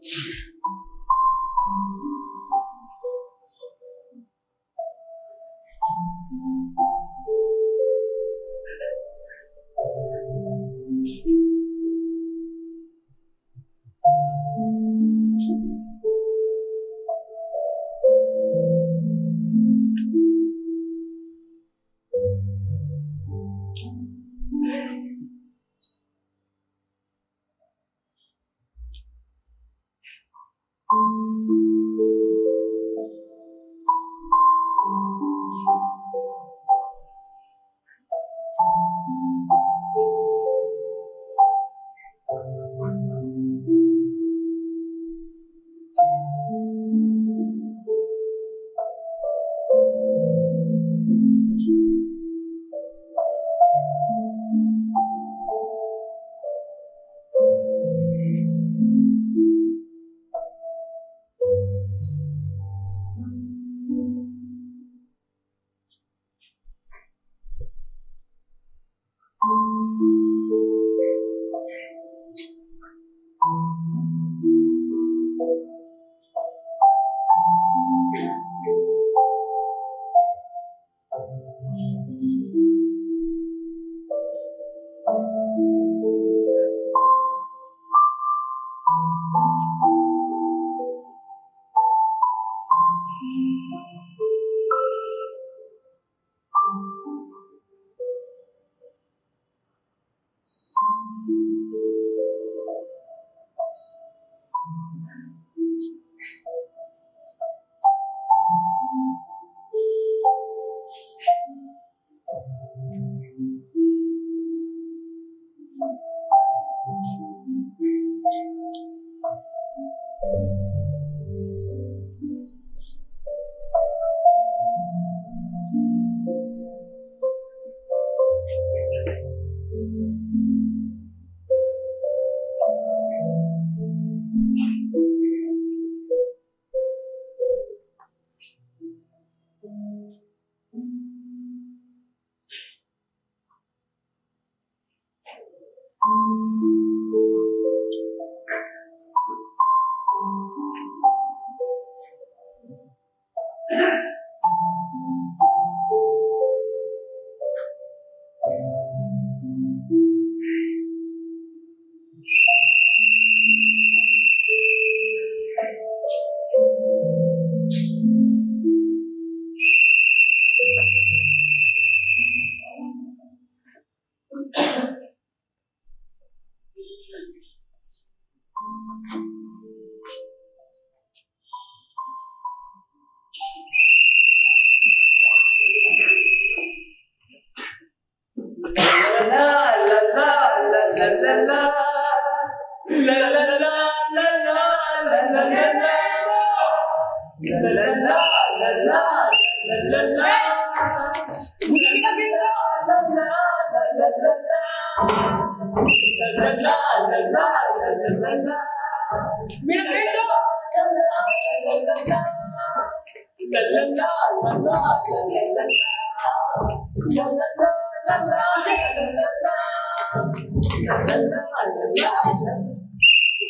इस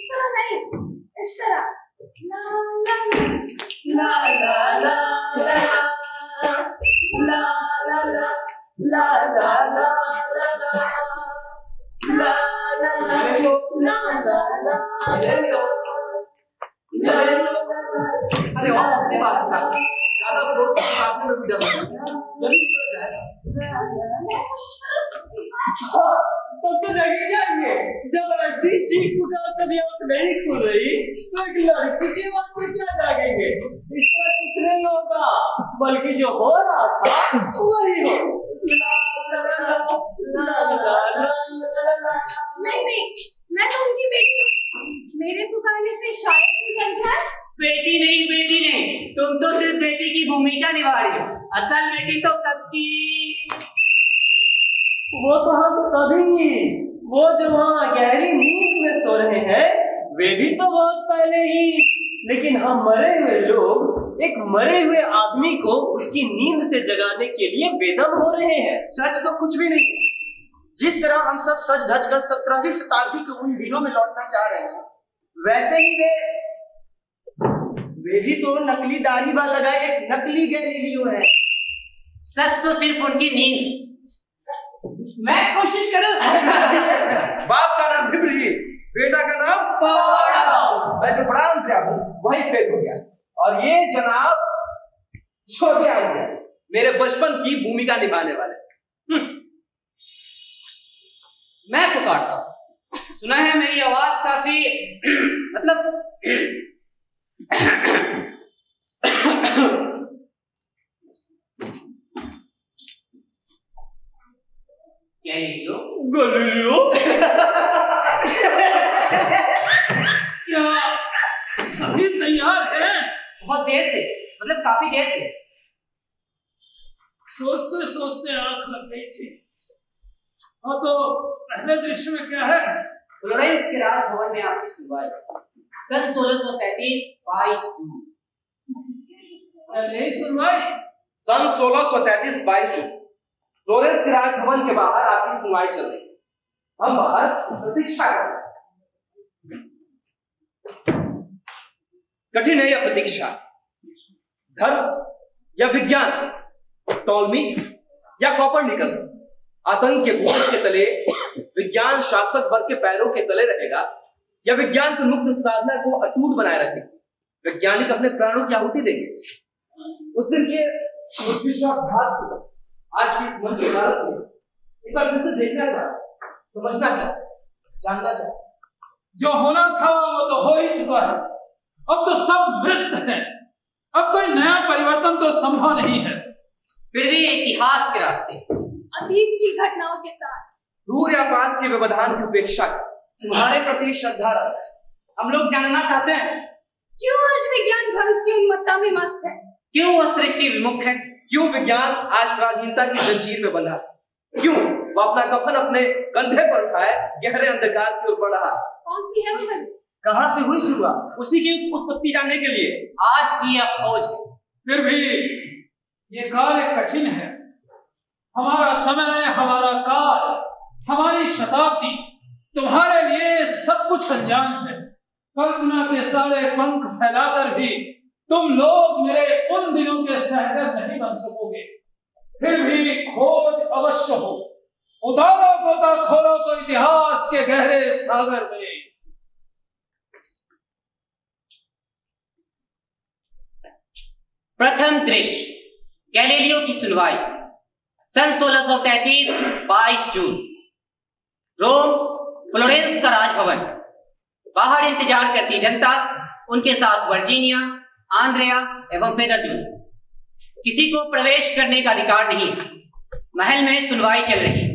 तरह नहीं, इस तरह ला ला ला ला ला ला ला ला ला अरे और अपनी बात था ज्यादा सोच के बाद में भी डर जल्दी निकल जाएगा तब तो लगे जाएंगे जब लड़की चीख पुकार से भी आंख नहीं खुल रही तो एक लड़की की बात में क्या जागेंगे। इस तरह कुछ नहीं होगा बल्कि जो हो रहा था वही हो। नहीं मैं तो उनकी बेटी हूँ, मेरे पुकारने से शायद ही जल जाए। बेटी नहीं तुम तो सिर्फ बेटी की भूमिका निभा रही हो, असल बेटी तो कब की। वो तो हम सभी, वो जो वहाँ गहरी नींद में सो रहे हैं वे भी तो बहुत पहले ही, लेकिन हम मरे हुए लोग एक मरे हुए आदमी को उसकी नींद से जगाने के लिए बेदम हो रहे हैं। सच तो कुछ भी नहीं। जिस तरह हम सब सज धज कर 17वीं शताब्दी के उन दिनों में लौटना चाह रहे हैं, वैसे ही वे वे भी तो नकली दाढ़ी बाल लगाए एक नकली गैलीलियो है। सच तो सिर्फ उनकी नींद। मैं कोशिश करूं। बाप का नाम ढिबरी, बेटा का नाम मैं जो पढ़ा हूं वही फेल हो गया। और ये जनाब छोटे आ गया, मेरे बचपन की भूमिका निभाने वाले। मैं पुकारता हूं। सुना है मेरी आवाज काफी मतलब गैलीलियो गैलीलियो क्या सभी तैयार हैं? बहुत देर से, मतलब काफी देर से। सोचते सोचते आंख लग गई थी। और तो पहले दृश्य में क्या है? फ्लोरेंस के राजभवन में आपकी सुनवाई सन 1633 22 जून। पहले ही सुनवाई। सन 1633 22 जून फ्लोरेंस के राजभवन के बाहर आपकी सुनवाई चल रही है। हम बाहर प्रतीक्षा कर रहे हैं। कठिन है यह प्रतीक्षा। धर्म या विज्ञान, टॉलमी या कॉपरनिकस, आतंक के बोझ के तले विज्ञान शासक वर्ग के पैरों के तले रहेगा या विज्ञान की मुक्त साधना को अटूट बनाए रखेगा। वैज्ञानिक अपने प्राणों की आहुति देंगे। उस दिन के उस विश्वासघात को आज की इस मंच इमारत में एक बार फिर से देखना चाहता, समझना चाहता, जानना चाहता। जो होना था वो तो हो ही चुका है। अब तो सब मृत है। अब कोई नया परिवर्तन तो संभव नहीं है। फिर भी इतिहास के रास्ते, अतीत की घटनाओं के साथ दूर या पास के व्यवधान की उपेक्षा कर तुम्हारे प्रति श्रद्धा रख। हम लोग जानना चाहते हैं क्यों आज विज्ञान ध्वंस की उन्मत्ता में मस्त है? क्यों वह सृष्टि विमुख है? क्यों विज्ञान आज पराधीनता की जंजीर में बंधा है? क्यों वह अपना कफन अपने कंधे पर उठाए गहरे अंधकार की ओर बढ़ रहा है? कौन सी है वो गली? कहां से हुई शुरुआत? उसी की उत्पत्ति जानने के लिए आज की यह खोज है। फिर भी ये कार्य कठिन है। हमारा समय, हमारा काल, हमारी शताब्दी तुम्हारे लिए सब कुछ अनजान है। कल्पना के सारे पंख फैलाकर भी तुम लोग मेरे उन दिनों के सहचर नहीं बन सकोगे। फिर भी खोज अवश्य हो। उतारो गोताखोरों को इतिहास के गहरे सागर में। प्रथम दृश्य, गैलीलियो की सुनवाई सन 1633 22 जून, रोम, फ्लोरेंस का राजभवन। बाहर इंतजार करती जनता, उनके साथ वर्जीनिया, आंद्रिया एवं फेदर जूनियर। किसी को प्रवेश करने का अधिकार नहीं। महल में सुनवाई चल रही।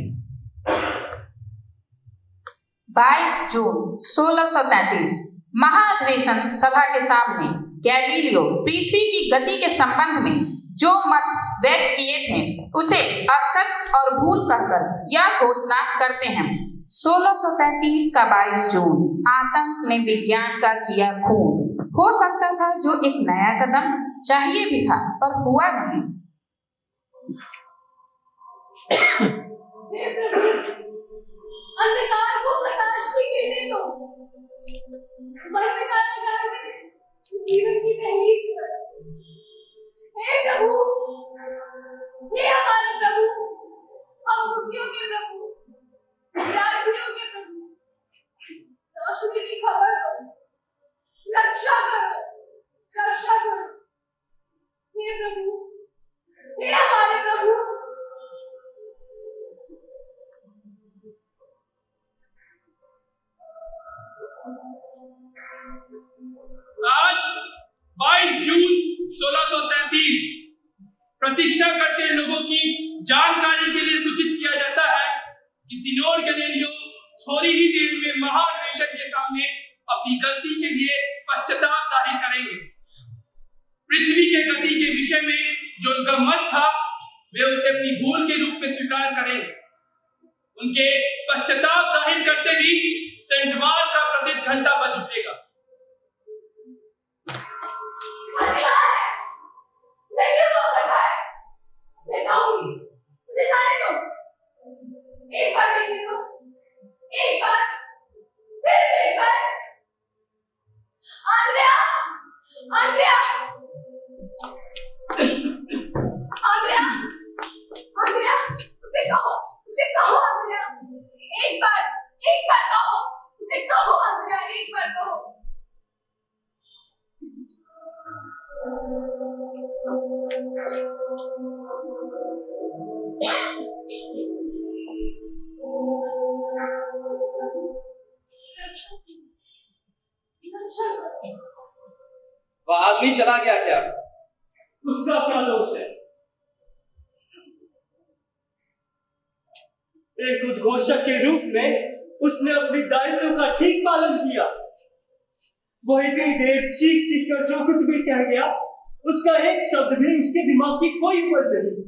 22 जून 1633 महाअधिवेशन सभा के सामने गैलीलियो पृथ्वी की गति के संबंध में जो मत व्यक्त किए थे उसे असत्य और भूल कहकर यह घोषणा करते हैं। 1633 का 22 जून आतंक ने विज्ञान का किया खून। हो सकता था जो एक नया कदम चाहिए भी था, पर हुआ नहीं। हे प्रभु, अंधकार को प्रकाश की किरणें दो। बंद कारागार में जीवन की दहलीज पर। हे प्रभु, हे हमारे प्रभु, हम दुखियों के प्रभु, प्रार्थियों के प्रभु, रोशनी की खबर दो, रक्षा करो, रक्षा करो। हे प्रभु, हे हमारे प्रभु। आज 22 जून 1633 प्रतीक्षा करते लोगों की जानकारी के लिए सूचित किया जाता है कि सिनोड गैलीलियो थोड़ी ही देर में महाअधिवेशन के सामने अपनी गलती के लिए पश्चाताप जाहिर करेंगे। पृथ्वी के गति के विषय में जो उनका मत था वे उसे अपनी भूल के रूप में स्वीकार करेंगे। उनके पश्चाताप जाहिर करते ही सेंट मार्क का प्रसिद्ध घंटा बज उठेगा। अच्छा है, मैं क्यों रोक रखा है? मैं जाऊंगी, मुझे जाने दो। एक बार देखने दो, एक बार, सिर्फ एक बार। आंद्रिया, आंद्रिया आंद्रिया आंद्रिया उसे कहो आंद्रिया एक बार कहो उसे कहो आंद्रिया एक बार कहो वह आदमी चला गया क्या? उसका क्या दोष है? एक उद्घोषक के रूप में उसने अपने दायित्व का ठीक पालन किया। वो इतनी देर चीख कर जो कुछ भी कह गया, उसका एक शब्द भी उसके दिमाग की कोई उपज नहीं।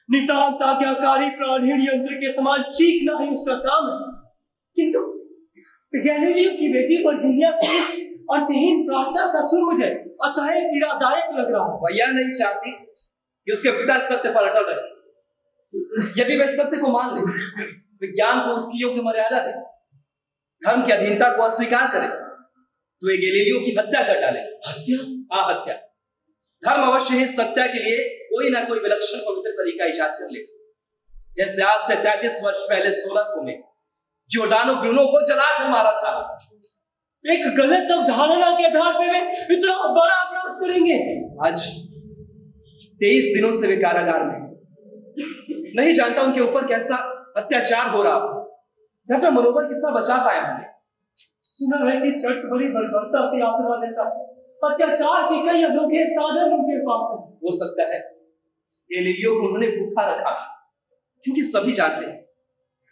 नितांत आज्ञाकारी प्राणहीन यंत्र के समान चीखना ही उसका काम है। किंतु गैलीलियो की बेटी वर्जीनिया की अर्थहीन प्रार्थना का सुर मुझे असह्य पीड़ादायक लग रहा है। वह यह नहीं चाहती कि उसके पिता सत्य पर अटल रहे। यदि वे सत्य को मान ले, विज्ञान को उसकी योग्य मर्यादा दे, धर्म की अधीनता को अस्वीकार करे, तो वे गैलीलियो की हत्या कर डाले। हत्या? हाँ, हत्या। धर्म अवश्य ही सत्या के लिए कोई ना कोई विलक्षण पवित्र तरीका इजाद कर ले। जैसे आज से 33 वर्ष पहले 1600 में जियोर्डानो ब्रूनो को जलाकर मारा था। एक गलत अवधारणा के आधार पे वे इतना बड़ा अपराध करेंगे। आज 23 दिनों से वे कारागार में। नहीं जानता उनके ऊपर कैसा अत्याचार हो रहा हो। अपना मनोबल कितना बचा पाया हमने। सुना है कि चर्च बड़ी बर्बरता से यात्रा देता है। अत्याचार के कई अनोखे साधन उनके पास हैं। हो सकता है गैलीलियो को उन्होंने भूखा रखा, क्योंकि सभी जानते हैं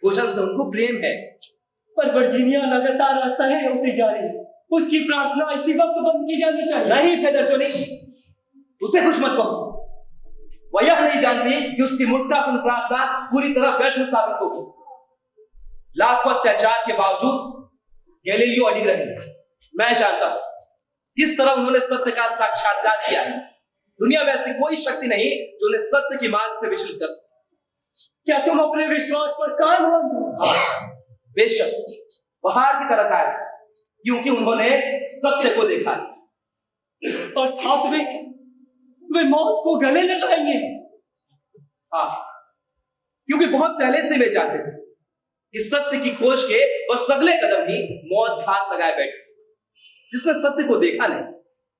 भोजन से उनको प्रेम है। पर वर्जीनिया लगातार असह्य होती जा रही है। उसकी प्रार्थना इसी वक्त बंद की जानी चाहिए। नहीं फेदरचोनी, उसे कुछ मत कहो। वह यह नहीं जानती कि उसकी मूर्खतापूर्ण प्रार्थना पूरी तरह व्यर्थ साबित होगी। लाखों अत्याचार के बावजूद गैलीलियो अडिग रहे। मैं जानता हूं किस तरह उन्होंने सत्य का साक्षात्कार किया है। दुनिया में ऐसी कोई शक्ति नहीं जो उन्हें सत्य की मार्ग से विचलित कर सके। क्या तुम अपने विश्वास पर कायम हो? हाँ, बेशक बाहर की तरफ आए, क्योंकि उन्होंने सत्य को देखा। अर्थात वे मौत को गले लगाएंगे। हाँ, क्योंकि बहुत पहले से वे चाहते थे कि सत्य की खोज के वह सगले कदम ही मौत घात लगाए बैठे। जिसने सत्य को देखा नहीं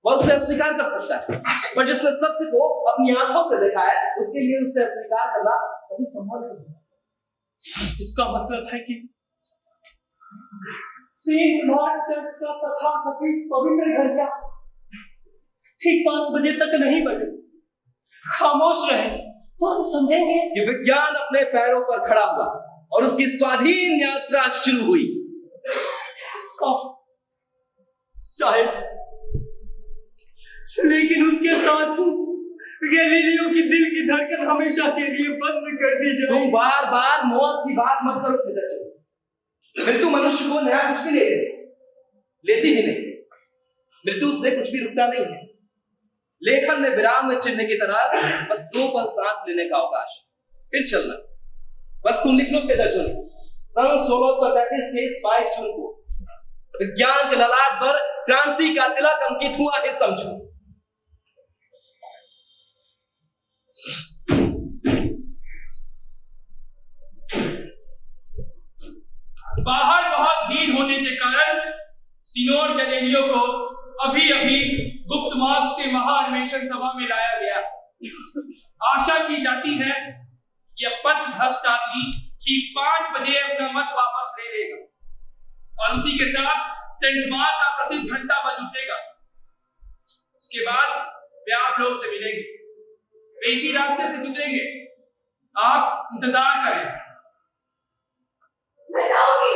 वह उसे अस्वीकार कर सकता है, पर जिसने सत्य को अपनी आंखों से देखा है उसके लिए उसे अस्वीकार करना कभी संभव नहीं। इसका मतलब है कि सेंट मार्क चर्च का तथाकथित पवित्र घंटा ठीक 5 बजे तक नहीं बजे। खामोश रहे तो हम समझेंगे कि विज्ञान अपने पैरों पर खड़ा हुआ और उसकी स्वाधीन यात्रा शुरू हुई। शायद, लेकिन उसके साथ गैलीलियो की दिल की धड़कन हमेशा के लिए बंद कर दी जाए। तुम बार बार मौत की बात मत करो फेदरचोनी। मृत्यु मनुष्य को नया कुछ भी नहीं लेती भी नहीं। मृत्यु से कुछ भी रुकता नहीं है। लेखन में विराम चिन्ह की तरह बस 2 पल सांस लेने का अवकाश, फिर चलना। बस तुम लिख लो फेदरचोनी, सन 1633 के 22 जून को विज्ञान के ललाट पर क्रांति का तिलक अंकित हुआ है, समझो। बाहर बहुत भीड़ होने के कारण सिनोड गैलीलियो को अभी अभी गुप्त मार्ग से महाअन्वेषण सभा में लाया गया। आशा की जाती है कि यह पथ भ्रष्ट आदमी ठीक 5 बजे अपना मत वापस ले लेगा और उसी के साथ सेंट मार्क का प्रसिद्ध घंटा बज उठेगा। उसके बाद वे आप लोग से मिलेंगे। वे इसी रास्ते से गुजरेंगे। आप इंतजार करें। मैं जाऊंगी।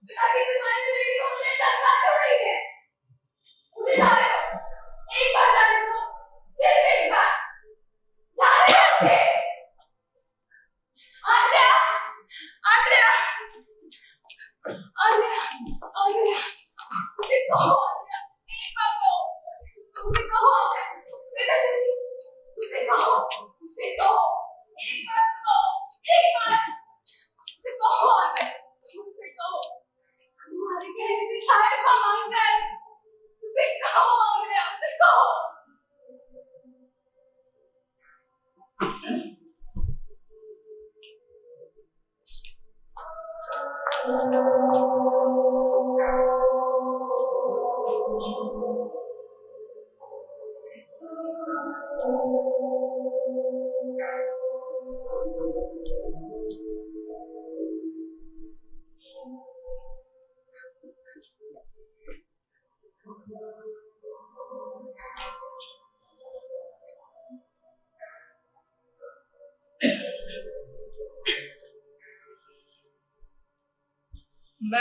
ताकि सुनाई की बेटी को मुझे शर्मा हो रही है। मुझे जाने दो। एक बार जाने दो। सिर्फ एक बार। जाने दो। आंद्रिया, आंद्रिया, आंद्रिया, आंद्रिया, उसे कहो आंद्रिया, एक बार कहो। उसे कहो आंद्रिया, बेटा जल्दी, उसे कहो, एक बार कहो, एक बार, उसे कहो आंद्रिया, उसे कहो, तुम्हारे कहने से शायद वह मान जाए, उसे कहो मैं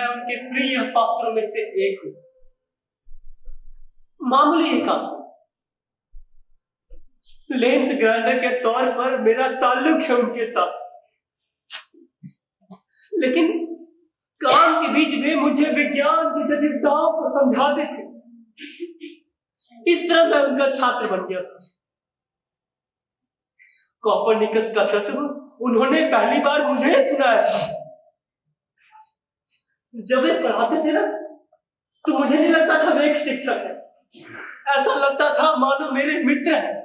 उनके प्रिय पात्रों में से एक हूं, मामूली एक आदमी। लेंस ग्राइंडर के तौर पर मेरा ताल्लुक है उनके साथ, लेकिन काम के बीच में मुझे विज्ञान की जटिलताओं को समझाते थे। इस तरह मैं उनका छात्र बन गया था। कोपरनिकस का तत्व उन्होंने पहली बार मुझे सुनाया था। जब वे पढ़ाते थे ना, तो मुझे नहीं लगता था वे एक शिक्षक है, ऐसा लगता था मानो मेरे मित्र हैं।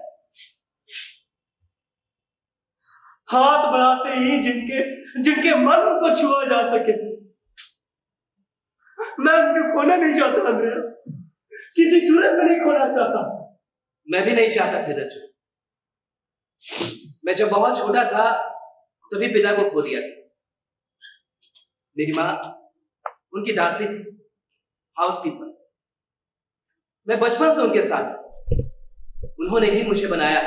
हाथ बढ़ाते ही जिनके मन को छुआ जा सके। मैं उनको खोना नहीं चाहता अंद्रेया, किसी सूरत में नहीं खोना चाहता। मैं भी नहीं चाहता पिताजी। मैं जब बहुत छोटा था तभी पिता को खो दिया था। मेरी माँ उनकी दासी थी, हाउसकीपर। मैं बचपन से उनके साथ, उन्होंने ही मुझे बनाया,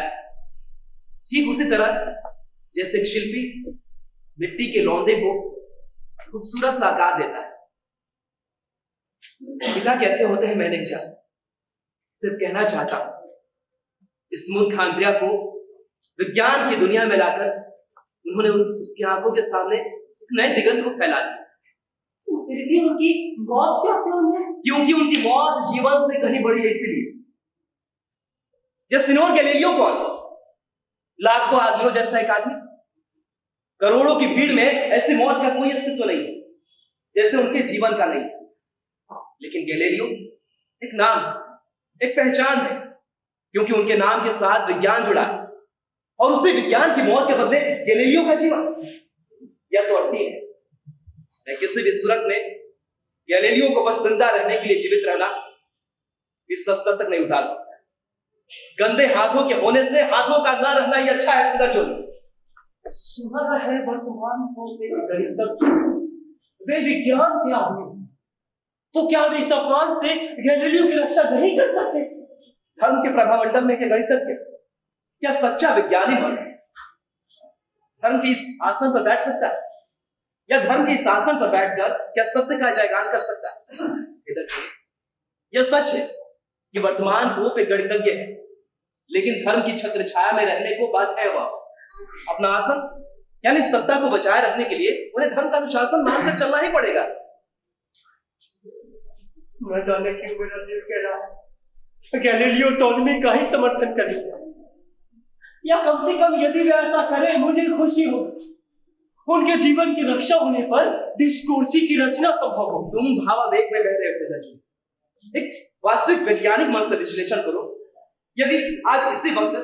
ठीक उसी तरह जैसे एक शिल्पी मिट्टी के लौंदे को खूबसूरत सा आकार देता है। पिता कैसे होते हैं मैं नहीं जानता, सिर्फ कहना चाहता हूं इस मूर्ख आंद्रिया को विज्ञान की दुनिया में लाकर उन्होंने उसकी आंखों के सामने एक नए दिगंत को फैला दिया। फिर भी उनकी मौत से क्यों है? क्योंकि उनकी मौत जीवन से कहीं बड़ी है, इसीलिए। ये सिनोर गैलीलियो कौन? लाखों आदमियों जैसा एक आदमी। करोड़ों की भीड़ में ऐसी मौत का कोई अस्तित्व नहीं है जैसे उनके जीवन का नहीं। लेकिन गैलीलियो एक नाम, एक पहचान है, क्योंकि उनके नाम के साथ विज्ञान जुड़ा है और उसी विज्ञान की मौत के बदले गैलीलियो का जीवन। यह तो अर्थी है। मैं किसी भी सूरत में गैलीलियो को बस जिंदा रहने के लिए जीवित रहना इस स्तर तक नहीं उतार सकता। गंदे हाथों के होने से हाथों का ना रहना ही अच्छा है। सुना है वर्तमान को गणितज्ञ, वे विज्ञान के आदमी, तो क्या वे इस अपमान से गैलीलियो की रक्षा नहीं कर सकते? धर्म के प्रभामंडल में के गणितज्ञ क्या सच्चा विज्ञानी मन धर्म की इस आसन पर बैठ सकता है, या धर्म के इस आसन पर बैठकर क्या सत्य का जयगान कर सकता है? यह सच है कि वर्तमान पोप एक गणितज्ञ है, लेकिन धर्म की छत्र छाया में रहने को बाध्य है। वह अपना आसन यानी सत्ता को बचाए रखने के लिए उन्हें धर्म का अनुशासन मानकर चलना ही पड़ेगा। न जाने क्यों मेरा दिल कह रहा है गैलीलियो टॉलमी का ही समर्थन करेंगे, या कम से कम यदि वे ऐसा करें मुझे खुशी हो। उनके जीवन की रक्षा होने पर डिस्कोर्सी की रचना संभव हो। तुम भावावेग में बह रहे हो पिताजी। एक वास्तविक वैज्ञानिक मन से विश्लेषण करो। यदि आज इसी वक्त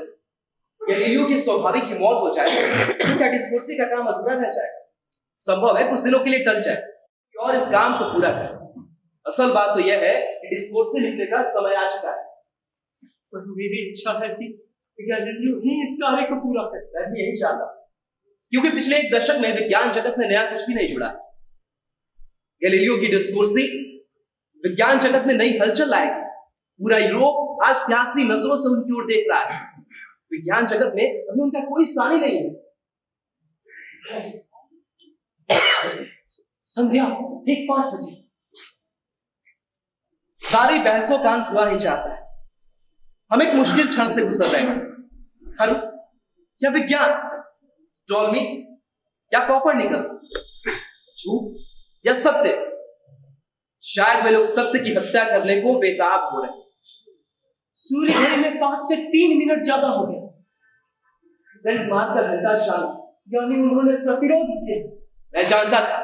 गैलीलियो की स्वाभाविक ही मौत हो जाए तो क्या डिस्कोर्सी का काम अधूरा रह जाए? संभव है कुछ दिनों के लिए टल जाए और इस काम को पूरा करे। असल बात तो यह है कि डिस्कोर्सी लिखने का समय आ चुका है। पर मेरी इच्छा है कि गैलीलियो ही इस कार्य को पूरा करे। मैं भी यही चाहता हूं, क्योंकि पिछले एक दशक में विज्ञान जगत में नया कुछ भी नहीं जुड़ा। गैलीलियो की डिस्कोर्सी विज्ञान जगत में नई हलचल लाएगी। पूरा यूरोप आज प्यासी नजरों से उनकी ओर देख रहा है। विज्ञान जगत में अभी उनका कोई सानी नहीं है। संध्या ठीक 5 बजे। सारी बहसों का अंत हुआ ही चाहता है। हम एक मुश्किल क्षण से गुजर रहे हैं। धर्म या विज्ञान, टॉलमी या कोपरनिकस, झूठ या सत्य। शायद वे लोग सत्य की हत्या करने को बेताब हो रहे हैं। सूर्य घड़ी में 5 से 3 मिनट ज्यादा हो गया। सेंट मार्क का घंटा शांत, यानी उन्होंने प्रतिरोध किया। मैं जानता था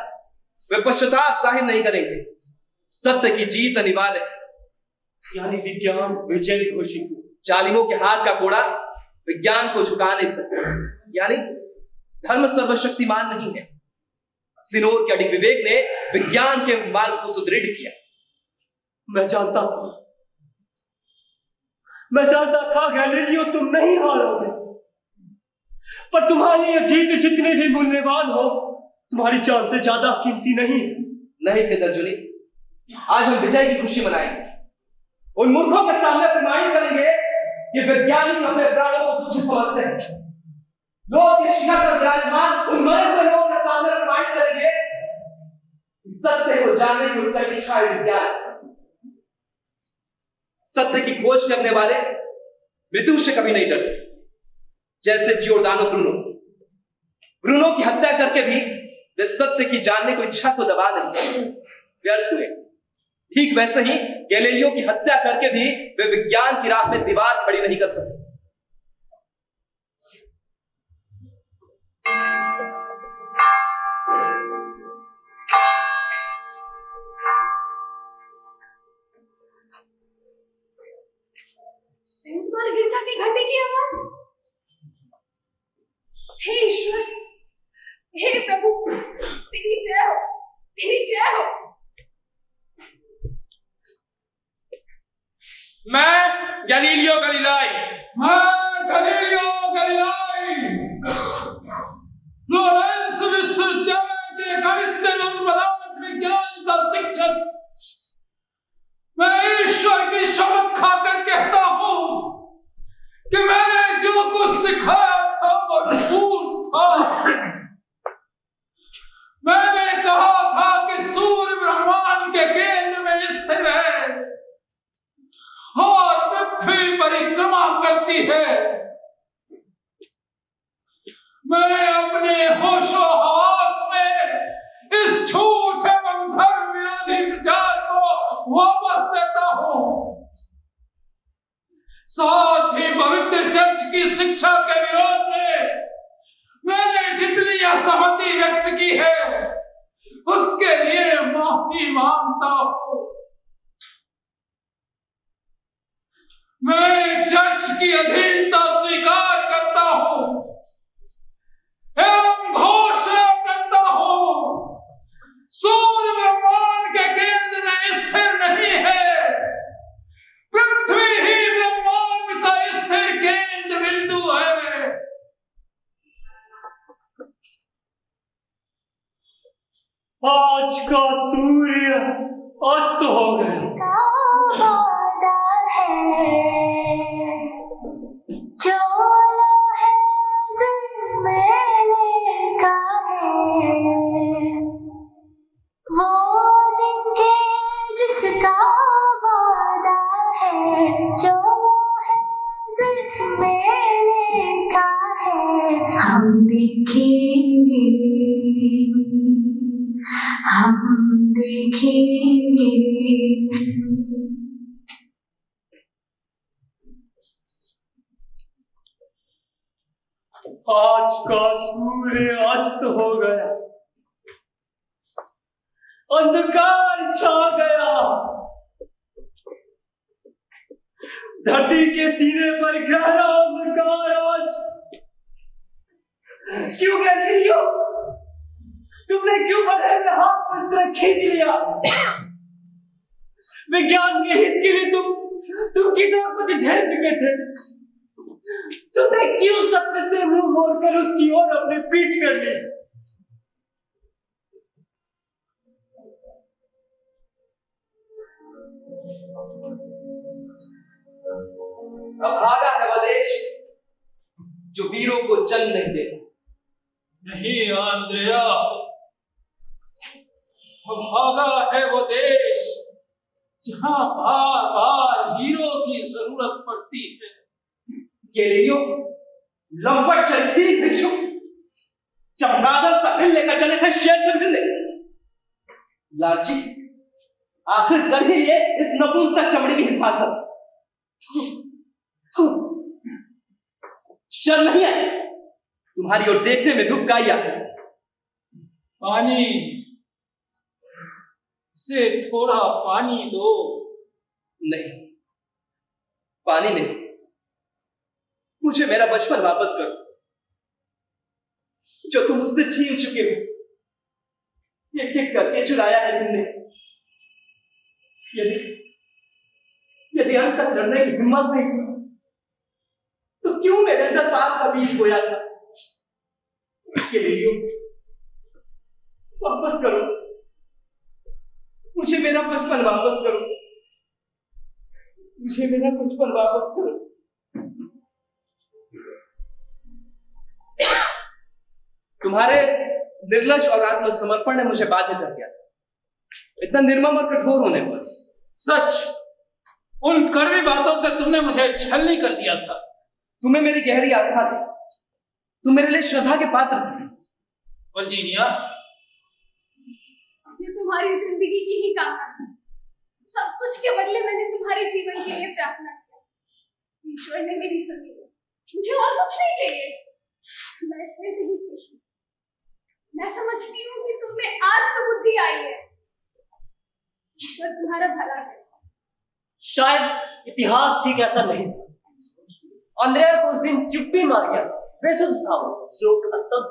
वे पश्चाताप जाहिर नहीं करेंगे। सत्य की जीत अनिवार्य है। यानी विज्ञान विजय घोषित। जालिमों के हाथ का कोड़ा विज्ञान को झुका नहीं सकता। यानी धर्म सर्वशक्तिमान नहीं है। सिनोर के अडिग विवेक ने विज्ञान के मार्ग को सुदृढ़ किया। मैं जानता था मैं जानता था गैलीलियो तुम नहीं हारोगे, पर तुम्हारी ये जीत जितनी भी मूल्यवान हो, तुम्हारी जान से ज्यादा कीमती नहीं है। नहीं पेतरजुली, आज हम विजय की खुशी मनाएंगे। उन मूर्खों के सामने प्रमाणित करेंगे कि वैज्ञानिक अपने प्राणों को तुच्छ समझते हैं। लोग इस शिखर पर विराजमान उन मरे हुए लोगों के सामने प्रमाणित करेंगे कि सत्य को जानने की उत्तर इच्छा है विज्ञान। सत्य की खोज करने वाले मृत्यु से कभी नहीं डरते, जैसे जियोर्दानो ब्रूनो। ब्रूनो की हत्या करके भी वे सत्य की जानने को इच्छा को दबा नहीं व्यर्थ हुए। ठीक वैसे ही गैलीलियो की हत्या करके भी वे विज्ञान की राह में दीवार खड़ी नहीं कर सकते। सेंट मार गिरजा के घंटे की आवाज। हे ईश्वर, हे प्रभु, तेरी जय हो, तेरी जय हो। मैं गैलीलियो गलीलाई, फ्लोरेंस विश्वविद्यालय के गणित एवं पदार्थ विज्ञान का शिक्षक, मैं ईश्वर की शपथ खाकर कहता हूं कि मैंने जो कुछ सिखाया था वो झूठ था। मैंने कहा था कि सूर्य ब्रह्मांड के केंद्र में स्थिर है और पृथ्वी परिक्रमा करती है। मैं अपने होशो हवास में इस झूठ एवं धर्म विरोधी विचार को वापस देता हूं। साथ ही पवित्र चर्च की शिक्षा के विरोध में मैंने जितनी असहमति व्यक्त की है उसके लिए माफी मांगता हूं। मैं चर्च की अधीनता स्वीकार करता हूं एवं घोषणा करता हूं, सूर्य ब्रह्मांड के केंद्र में स्थिर नहीं है, पृथ्वी ही ब्रह्मांड का स्थिर केंद्र बिंदु है। आज का सूर्य अस्त हो गया। हम देखेंगे, हम देखेंगे। आज का सूर्य अस्त हो गया, अंधकार छा गया, धरती के सिरे पर गहरा अंधकार आज। क्यों गैलीलियो, तुमने क्यों बड़े में हाथ को इस तरह खींच लिया? विज्ञान के हित के लिए तुम कितना कुछ झेल चुके थे। तुमने क्यों सत्य से मुंह मोड़कर उसकी ओर अपनी पीठ कर ली? अभागा है वह देश जो वीरों को जन्म नहीं देता। नहीं आंद्रेया, अभागा है वो देश जहां बार बार हीरो की जरूरत पड़ती है। गैलीलियो लंबट चलती भिक्षु, चमगादड़ सा दिल लेकर चले थे शेर से मिलने। लालची, आखिर कर ही लिए इस नपुंसक चमड़ी की हिफाजत। शर्म नहीं आई तुम्हारी ओर देखने में? रुक गाई आती। पानी से थोड़ा पानी दो। नहीं, पानी नहीं, मुझे मेरा बचपन वापस करो जो तुम मुझसे छीन चुके हो। एक एक करके चुराया है तुमने। यदि अंत तक लड़ने की हिम्मत नहीं थी तो क्यों मेरे अंदर पाप का बीज बोया था? गैलीलियो, वापस करो, मुझे मेरा बचपन वापस करो, मुझे मेरा बचपन वापस करो। तुम्हारे निर्लज और आत्मसमर्पण ने मुझे बाध्य कर दिया था, इतना निर्मम और कठोर होने पर। सच, उन कड़वी बातों से तुमने मुझे छलनी कर दिया था। तुम्हें मेरी गहरी आस्था थी, तुम मेरे लिए श्रद्धा के पात्र थे। वर्जीनिया, मुझे तुम्हारी जिंदगी की ही कामना थी। सब कुछ के बदले मैंने तुम्हारे जीवन के लिए प्रार्थना की। ईश्वर ने मेरी सुनी, मुझे और कुछ नहीं चाहिए। मैं इतने से ही खुश हूँ। मैं समझती हूँ कि तुम में आज सुबुद्धि आई है। ईश्वर तुम्हारा भला करे। शायद इतिहास ठीक ऐसा नहीं था। अंद्रया को उस दिन चुप्पी मार गया, बेसुध था वो, शोक स्तब्ध।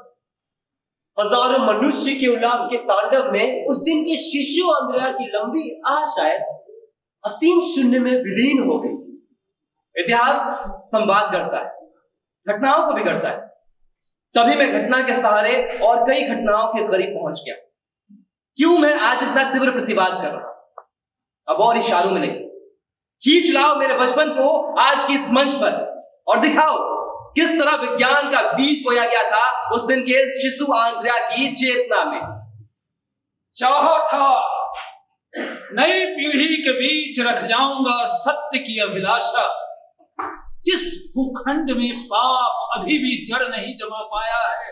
हजारों मनुष्य के उल्लास के तांडव में उस दिन के शिष्यों अंद्रया की लंबी आह शायद असीम शून्य में विलीन हो गई। इतिहास संवाद करता है, घटनाओं को बिगड़ता है। तभी मैं घटना के सहारे और कई घटनाओं के करीब पहुंच गया। क्यों मैं आज इतना तीव्र प्रतिवाद कर रहा हूं? अब और इशारों में नहीं, खींच लाओ मेरे बचपन को आज की इस मंच पर और दिखाओ किस तरह विज्ञान का बीज बोया गया था उस दिन के शिशु आंद्रया की चेतना में। चाहा था नई पीढ़ी के बीच रख जाऊंगा सत्य की अभिलाषा। जिस भूखंड में पाप अभी भी जड़ नहीं जमा पाया है,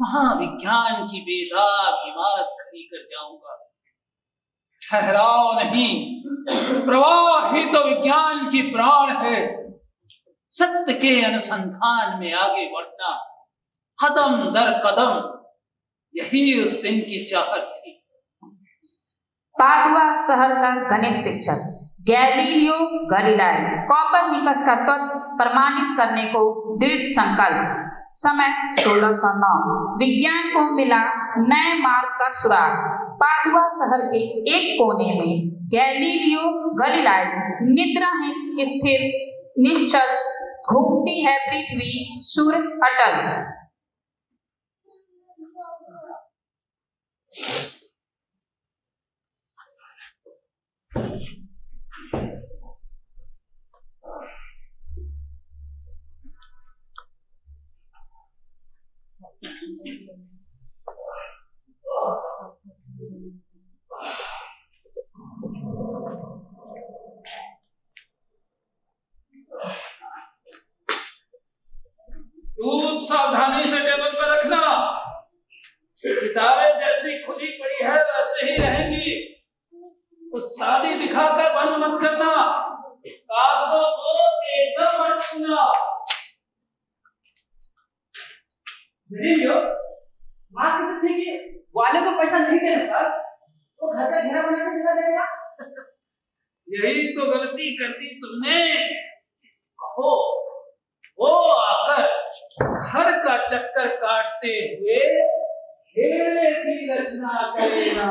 वहां विज्ञान की बेदाग इमारत खड़ी कर जाऊंगा। ठहराव नहीं, प्रवाह ही तो विज्ञान की प्राण है। सत्य के अनुसंधान में आगे बढ़ना, कदम दर कदम, यही उस दिन की चाहत थी। पादुआ शहर का गणित शिक्षक गैलीलियो गैलीलाई कोपरनिकस का तत्व प्रमाणित करने को दृढ़ संकल्प। समय 1609। विज्ञान को मिला नए मार्ग का सुराग। पादुआ शहर के एक कोने में गैलीलियो गैलीलाई निद्राहीन स्थिर निश्चल घूमती है पृथ्वी, सूर्य अटल। दूध सावधानी से टेबल पर रखना। किताबें जैसी खुली पड़ी है वैसे ही रहेंगी। उस्तादी दिखाकर बंद मत करना। कागजों को एकदम मत छूना। बात करते थे कि वाले को पैसा नहीं देने पर वो घर का घेरा बना के चला जाएगा। यही तो गलती कर दी तुमने। कहो वो आकर घर का चक्कर काटते हुए घेरे की रचना करेगा।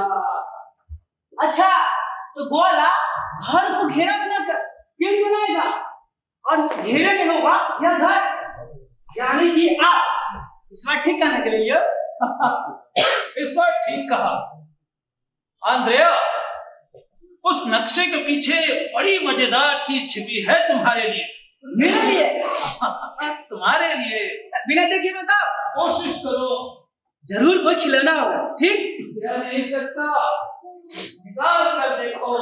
अच्छा, तो गोला घर को घेरा बनाकर क्यों नहीं बनाएगा? और इस घेरे में होगा यह घर, यानी कि आप। इस बार ठीक कहने के लिए इस बार ठीक कहा आंद्रेया। उस नक्शे के पीछे बड़ी मजेदार चीज छिपी है तुम्हारे लिए। मेरे लिए? तुम्हारे लिए। बिना देखे बताओ। कोशिश करो। जरूर कोई खिलौना होगा, ठीक? कह नहीं सकता, निकाल कर देखो।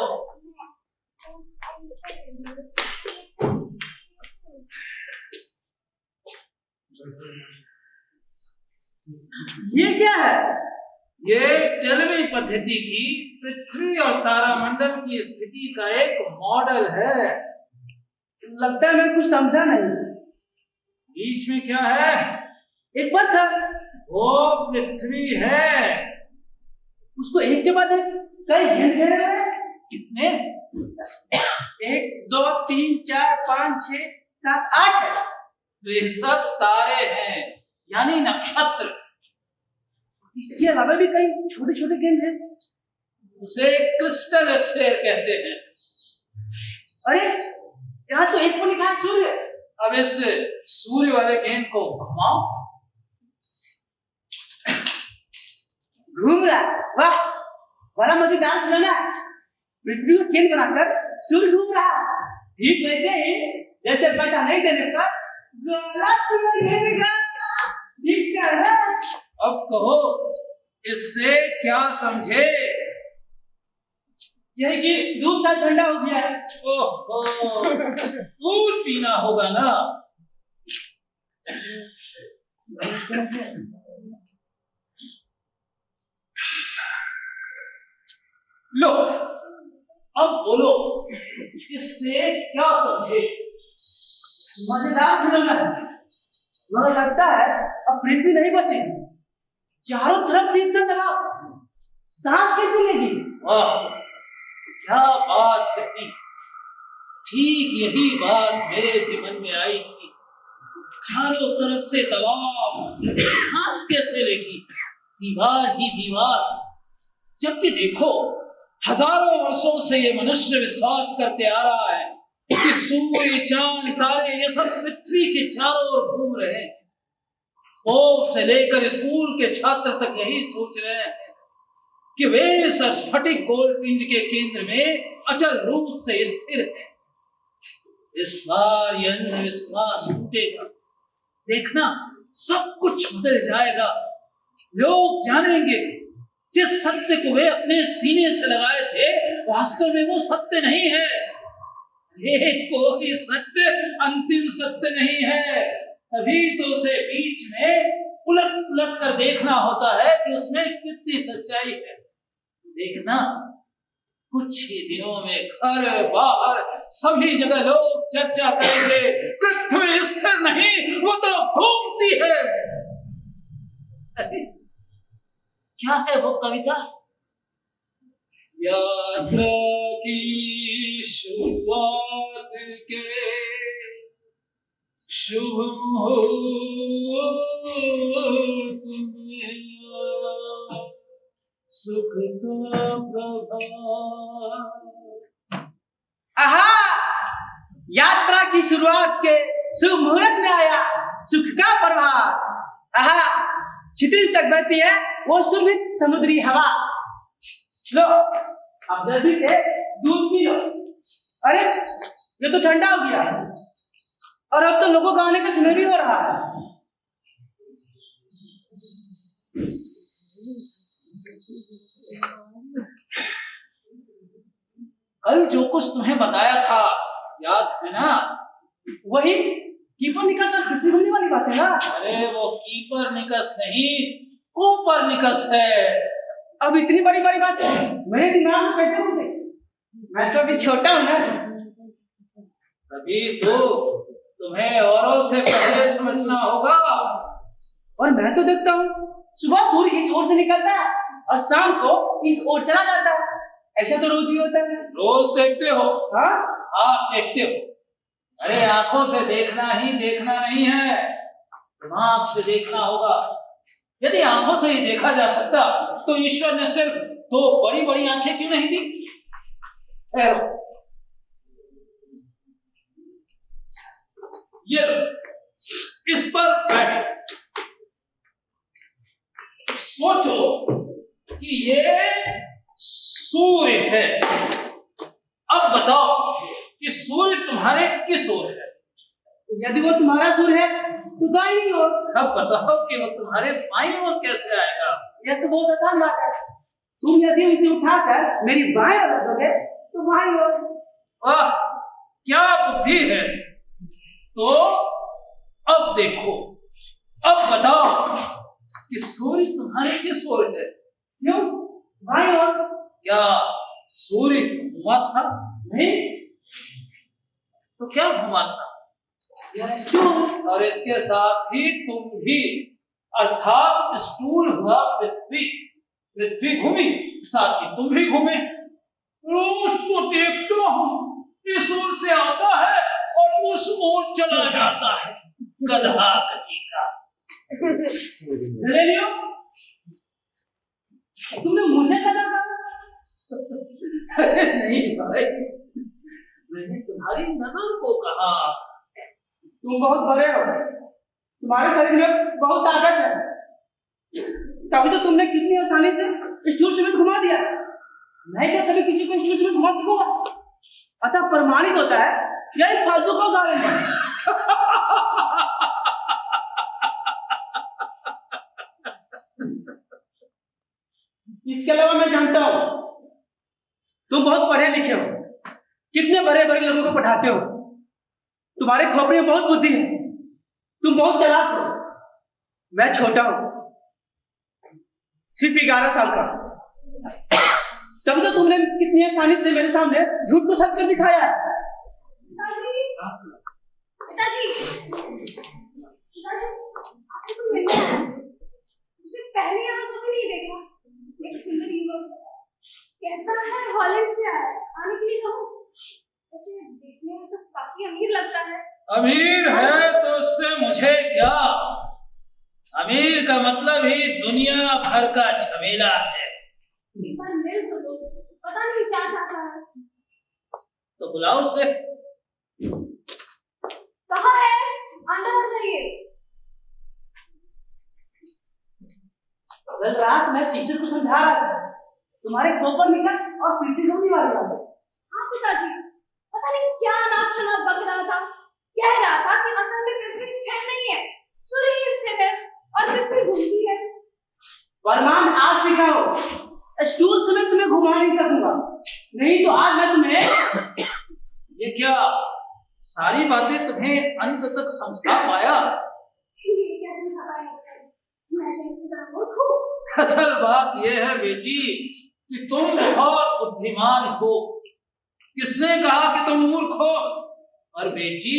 ये क्या है? ये टेलवी पद्धति की पृथ्वी और तारामंडल की स्थिति का एक मॉडल है। लगता है मैं कुछ समझा नहीं। बीच में क्या है? एक पत्थर। वो पृथ्वी है। उसको एक के बाद एक कई हिंट घेरे हुए हैं। कितने? 1 2 3 4 5 6 7 8 है। वे सब तारे हैं, यानी नक्षत्र। इसके अलावा भी कई छोटे छोटे गेंद हैं। उसे क्रिस्टल स्फीयर कहते हैं। अरे यहाँ तो एक पर लिखा है सूर्य। अब इस सूर्य वाले गेंद को घुमाओ। घूम रहा है, वाह, बड़ा मजेदार खिलौना है। पृथ्वी को केंद्र बनाकर सूर्य घूम रहा है, ठीक वैसे ही जैसे पैसा नहीं देने पर गोला तुम्हें घेरेगा। ठीक है। अब कहो इससे क्या समझे? यही कि दूध सा ठंडा हो गया है। ओहो, दूध पीना होगा ना। लो, अब बोलो इससे क्या समझे? मजेदार खिलौना है, मगर लगता है अब पृथ्वी नहीं बचेगी। चारों तरफ से इतना दबाव, सांस कैसे लेगी? वाह, क्या बात कही। ठीक यही बात मेरे भी मन में आई थी। चारों तरफ से दबाव, सांस कैसे लेगी? दीवार ही दीवार। जबकि देखो, हजारों वर्षों से ये मनुष्य विश्वास करते आ रहा है कि सूर्य, चांद, तारे ये सब पृथ्वी के चारों ओर घूम रहे हैं। पोप से लेकर स्कूल के छात्र तक यही सोच रहे हैं कि वे इस स्फटिक गोलपिंड के केंद्र में अचल रूप से स्थिर है। इस बार ये अंधविश्वास टूटेगा। देखना, सब कुछ बदल जाएगा। लोग जानेंगे जिस सत्य को वे अपने सीने से लगाए थे, वास्तव में वो सत्य नहीं है। ये कोई सत्य अंतिम सत्य नहीं है। तभी तो उसे बीच में उलट पुलट कर देखना होता है कि उसमें कितनी सच्चाई है। देखना, कुछ ही दिनों में घर बाहर सभी जगह लोग चर्चा करेंगे, पृथ्वी स्थिर नहीं, वो तो घूमती है। क्या है वो कविता? यात्रा की शुरुआत के शुभ मुहूर्त में सुख का प्रभात। आहा, यात्रा की शुरुआत के शुभ मुहूर्त में आया सुख का प्रभात। आहा, क्षितिज तक बहती है वो सुरभित समुद्री हवा। लो, अब जल्दी से दूध पी लो। अरे, ये तो ठंडा हो गया और अब तो लोगों का आने का समय भी हो रहा है। कल जो कुछ तुम्हें बताया था याद है ना? वही कीपर निकस और पृथ्वी घूमने वाली बात है ना? अरे वो कीपर निकस नहीं, ऊपर निकस है। अब इतनी बड़ी बड़ी बात मेरे दिमाग में कैसे घुसे? मैं तो अभी छोटा हूं ना। तभी तो तुम्हें औरों से पहले समझना होगा। और मैं तो देखता हूँ सुबह सूर्य इस ओर से निकलता है और शाम को इस ओर चला जाता है। ऐसा तो रोज ही होता है। रोज देखते हो? हाँ, आप देखते हो। अरे आंखों से देखना ही देखना नहीं है, दिमाग से देखना होगा। यदि आंखों से ही देखा जा सकता तो ईश्वर ने सिर्फ दो बड़ी बड़ी आंखें क्यों नहीं दी? ये लो, इस पर बैठो, सोचो कि ये सूर्य है। अब बताओ कि सूर्य तुम्हारे किस ओर है? यदि वो तुम्हारा सूर्य है तो दाईं ओर। अब बताओ कि वो तुम्हारे बाईं ओर कैसे आएगा? यह तो बहुत आसान बात है। तुम यदि उसे उठाकर मेरी बाएं ओर रख दोगे तो बाईं ओर। वाह, क्या बुद्धि है। तो अब देखो, अब बताओ कि सूर्य तुम्हारे किस ओर है? क्यों? बाईं ओर। क्या सूर्य घुमा था? नहीं। तो क्या घुमा था? स्टूल। और इसके साथ ही तुम भी, अर्थात स्टूल हुआ पृथ्वी। पृथ्वी घूमी, साथ ही तुम भी घूमे। रोज तो देखता हूँ, इस ओर से आता है और उस ओर चला जाता है। गधा कहीं का। तुमने मुझे गधा कहा? नहीं भाई, मैंने तुम्हारी नजर को कहा। तुम बहुत बड़े हो, तुम्हारे शरीर में बहुत ताकत है, तभी तो तुमने कितनी आसानी से स्टूल समेत घुमा दिया। मैं क्या कभी किसी को स्टूल समेत घुमा सकूंगा? अतः प्रमाणित होता है यही फालतू का उदाहरण है। इसके अलावा मैं जानता हूं तुम बहुत पढ़े लिखे हो, कितने बड़े बड़े लोगों को पढ़ाते हो, तुम्हारे खोपड़ी में बहुत बुद्धि है, तुम बहुत चालाक हो। मैं छोटा हूं, सिर्फ 11 साल का, तभी तो तुमने कितनी आसानी से मेरे सामने झूठ को सच कर दिखाया है। पिताजी, आपसे तो मिलना है। उसे पहले यहाँ कभी नहीं देखा। एक सुंदर युवक कहता है हॉलैंड से आया, आने के लिए कहो। उसे देखने में तो काफी अमीर लगता है। अमीर है तो उससे मुझे क्या? अमीर का मतलब ही दुनिया भर का झमेला है। एक बार मिल तो लो, पता नहीं क्या चाहता है। तो बुलाओ उसे। कहाँ है? अंदर आ जाइए। कल रात मैं सिस्टर को समझा रहा था, तुम्हारे कोपरनिकस और पृथ्वी वाली बात है। हाँ पिताजी, पता नहीं क्या नाप शनाप बक रहा था। कह रहा था कि असल में पृथ्वी स्थिर नहीं है, सूर्य ही स्थिर है और पृथ्वी घूमती है। वरमान आज सिखाओ, स्टूल समेत तुम्हें घुमा नहीं सकूंगा, नहीं तो आज मैं तुम्हें। ये क्या सारी बातें तुम्हें अंत तक समझा पाया? ये क्या समझा पाया? मैं इसकी तरह मूर्ख हूँ। असल बात यह है बेटी कि तुम बहुत बुद्धिमान हो। किसने कहा कि तुम मूर्ख हो? और बेटी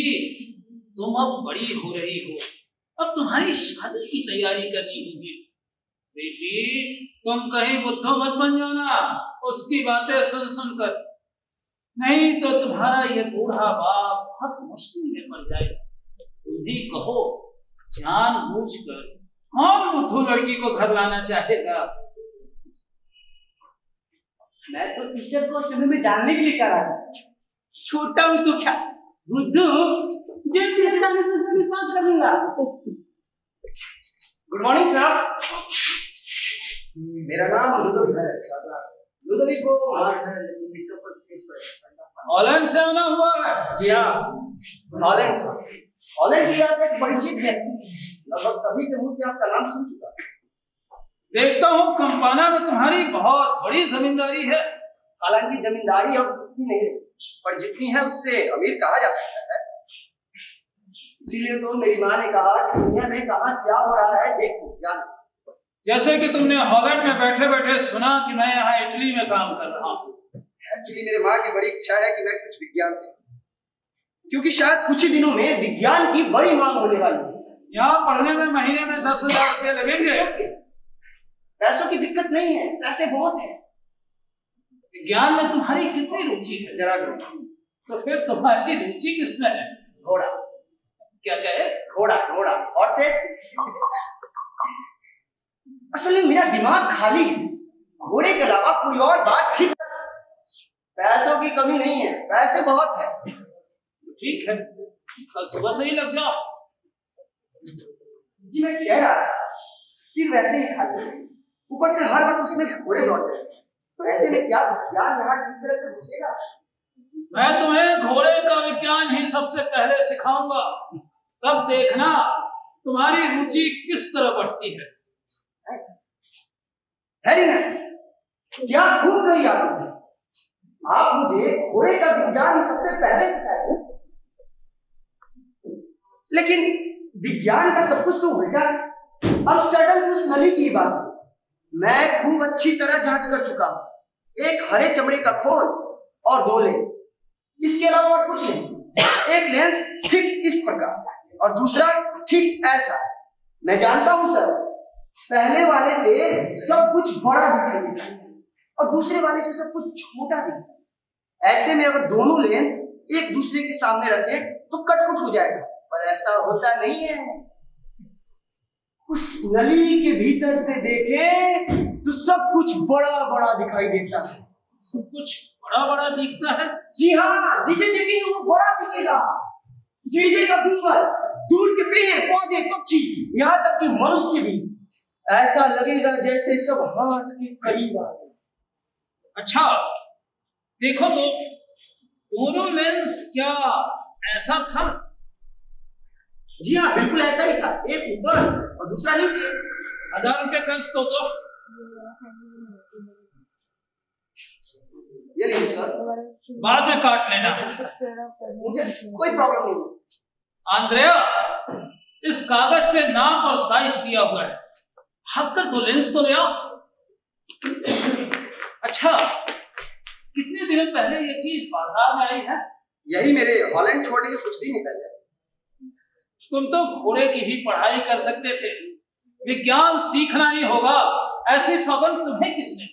तुम अब बड़ी हो रही हो, अब तुम्हारी शादी की तैयारी करनी होगी। बेटी तुम कहीं बुद्धू मत बन जाना उसकी बातें सुन सुनकर, नहीं तो तुम्हारा ये बूढ़ा बाप बहुत मुश्किल में पड़ जाएगा। तुम ही कहो जानबूझकर कौन बुद्धू लड़की को घर लाना चाहेगा? मैं तो सिस्टर को चुने में डालने के लिए करा था। छोटा हूं तो क्या, बुद्धू जो मेरे सामने से उसमें विश्वास करूंगा। Good morning sir. मेरा नाम लुदोविक है। लुदोविक को हॉलैंड से आना हुआ है? जी हाँ, हॉलैंड से। हॉलैंड की आप एक परिचित व्यक्ति, लगभग सभी के मुंह से आपका नाम सुन चुका। देखता हूँ कंपाना में तुम्हारी बहुत बड़ी जमींदारी है। हालांकि जमींदारी अब उतनी नहीं है, पर जितनी है उससे अमीर कहा जा सकता है। इसीलिए तो मेरी माँ ने कहा कि दुनिया में कहाँ क्या हो रहा है देखो जान। जैसे कि तुमने हॉलैंड में बैठे बैठे सुना कि मैं यहाँ इटली में काम कर रहा हूँ। एक्चुअली मेरे माँ की बड़ी इच्छा है कि मैं कुछ विज्ञान सीखूं, क्योंकि शायद कुछ ही दिनों में विज्ञान की बड़ी मांग होने वाली है। यहाँ पढ़ने में महीने में 10,000 रुपये लगेंगे। पैसों की दिक्कत नहीं है, पैसे बहुत है। विज्ञान में तुम्हारी कितनी रुचि है? जरा तो फिर तुम्हारी रुचि किसमें है? घोड़ा। क्या कहे? घोड़ा घोड़ा और से असल में मेरा दिमाग खाली है, घोड़े के अलावा कोई और बात ठीक। पैसों की कमी नहीं है, पैसे बहुत है। ठीक है, कल सुबह से ही लग जाओ। जी मैं कह रहा था, सिर्फ वैसे ही खाली है, ऊपर से हर वक्त उसमें घोड़े दौड़ते हैं, तो ऐसे में क्या विज्ञान यहाँ ठीक तरह से घुसेगा? मैं तुम्हें घोड़े का विज्ञान ही सबसे पहले सिखाऊंगा, तब देखना तुम्हारी रुचि किस तरह बढ़ती है। वेरी नाइस, क्या खूब कही आपने। आप मुझे घोड़े का विज्ञान ही सबसे पहले सिखाए, लेकिन विज्ञान का सब कुछ तो उल्टा है। अम्स्टर्डम की उस नली की बात मैं खूब अच्छी तरह जांच कर चुका हूं। एक हरे चमड़े का खोल और 2 लेंस, इसके अलावा और कुछ नहीं। एक लेंस ठीक इस प्रकार और दूसरा ठीक ऐसा। मैं जानता हूं सर, पहले वाले से सब कुछ बड़ा दिखाई देता है और दूसरे वाले से सब कुछ छोटा दिखता है। ऐसे में अगर दोनों लेंस एक दूसरे के सामने रखें तो कटकुट हो जाएगा, पर ऐसा होता नहीं है। उस नली के भीतर से देखें तो सब कुछ बड़ा बड़ा दिखाई देता है। सब कुछ बड़ा बड़ा दिखता है? जी हाँ, जिसे देखेंगे वो बड़ा दिखेगा। डीजे का घूंघट, दूर के पेड़ पौधे पक्षी, यहाँ तक कि मनुष्य भी, ऐसा लगेगा जैसे सब हाथ के करीब आ गए। अच्छा, देखो तो दोनों लेंस क्या ऐसा था? जी हाँ, बिल्कुल ऐसा ही था, एक ऊपर और दूसरा नीचे। 1000 रुपये खर्च तो दो। ये लीजिए सर। बाद में काट लेना। मुझे कोई प्रॉब्लम नहीं है। आंद्रेया, इस कागज पे नाम और साइज दिया हुआ है, हाथ कर दो, लेंस तो ले आओ। अच्छा, कितने दिनों पहले ये चीज बाजार में आई है? यही मेरे हॉलैंड छोड़ने के कुछ दिन ही पहले। तुम तो घोड़े की ही पढ़ाई कर सकते थे, विज्ञान सीखना ही होगा। ऐसी सौगंध तुम्हें किसने?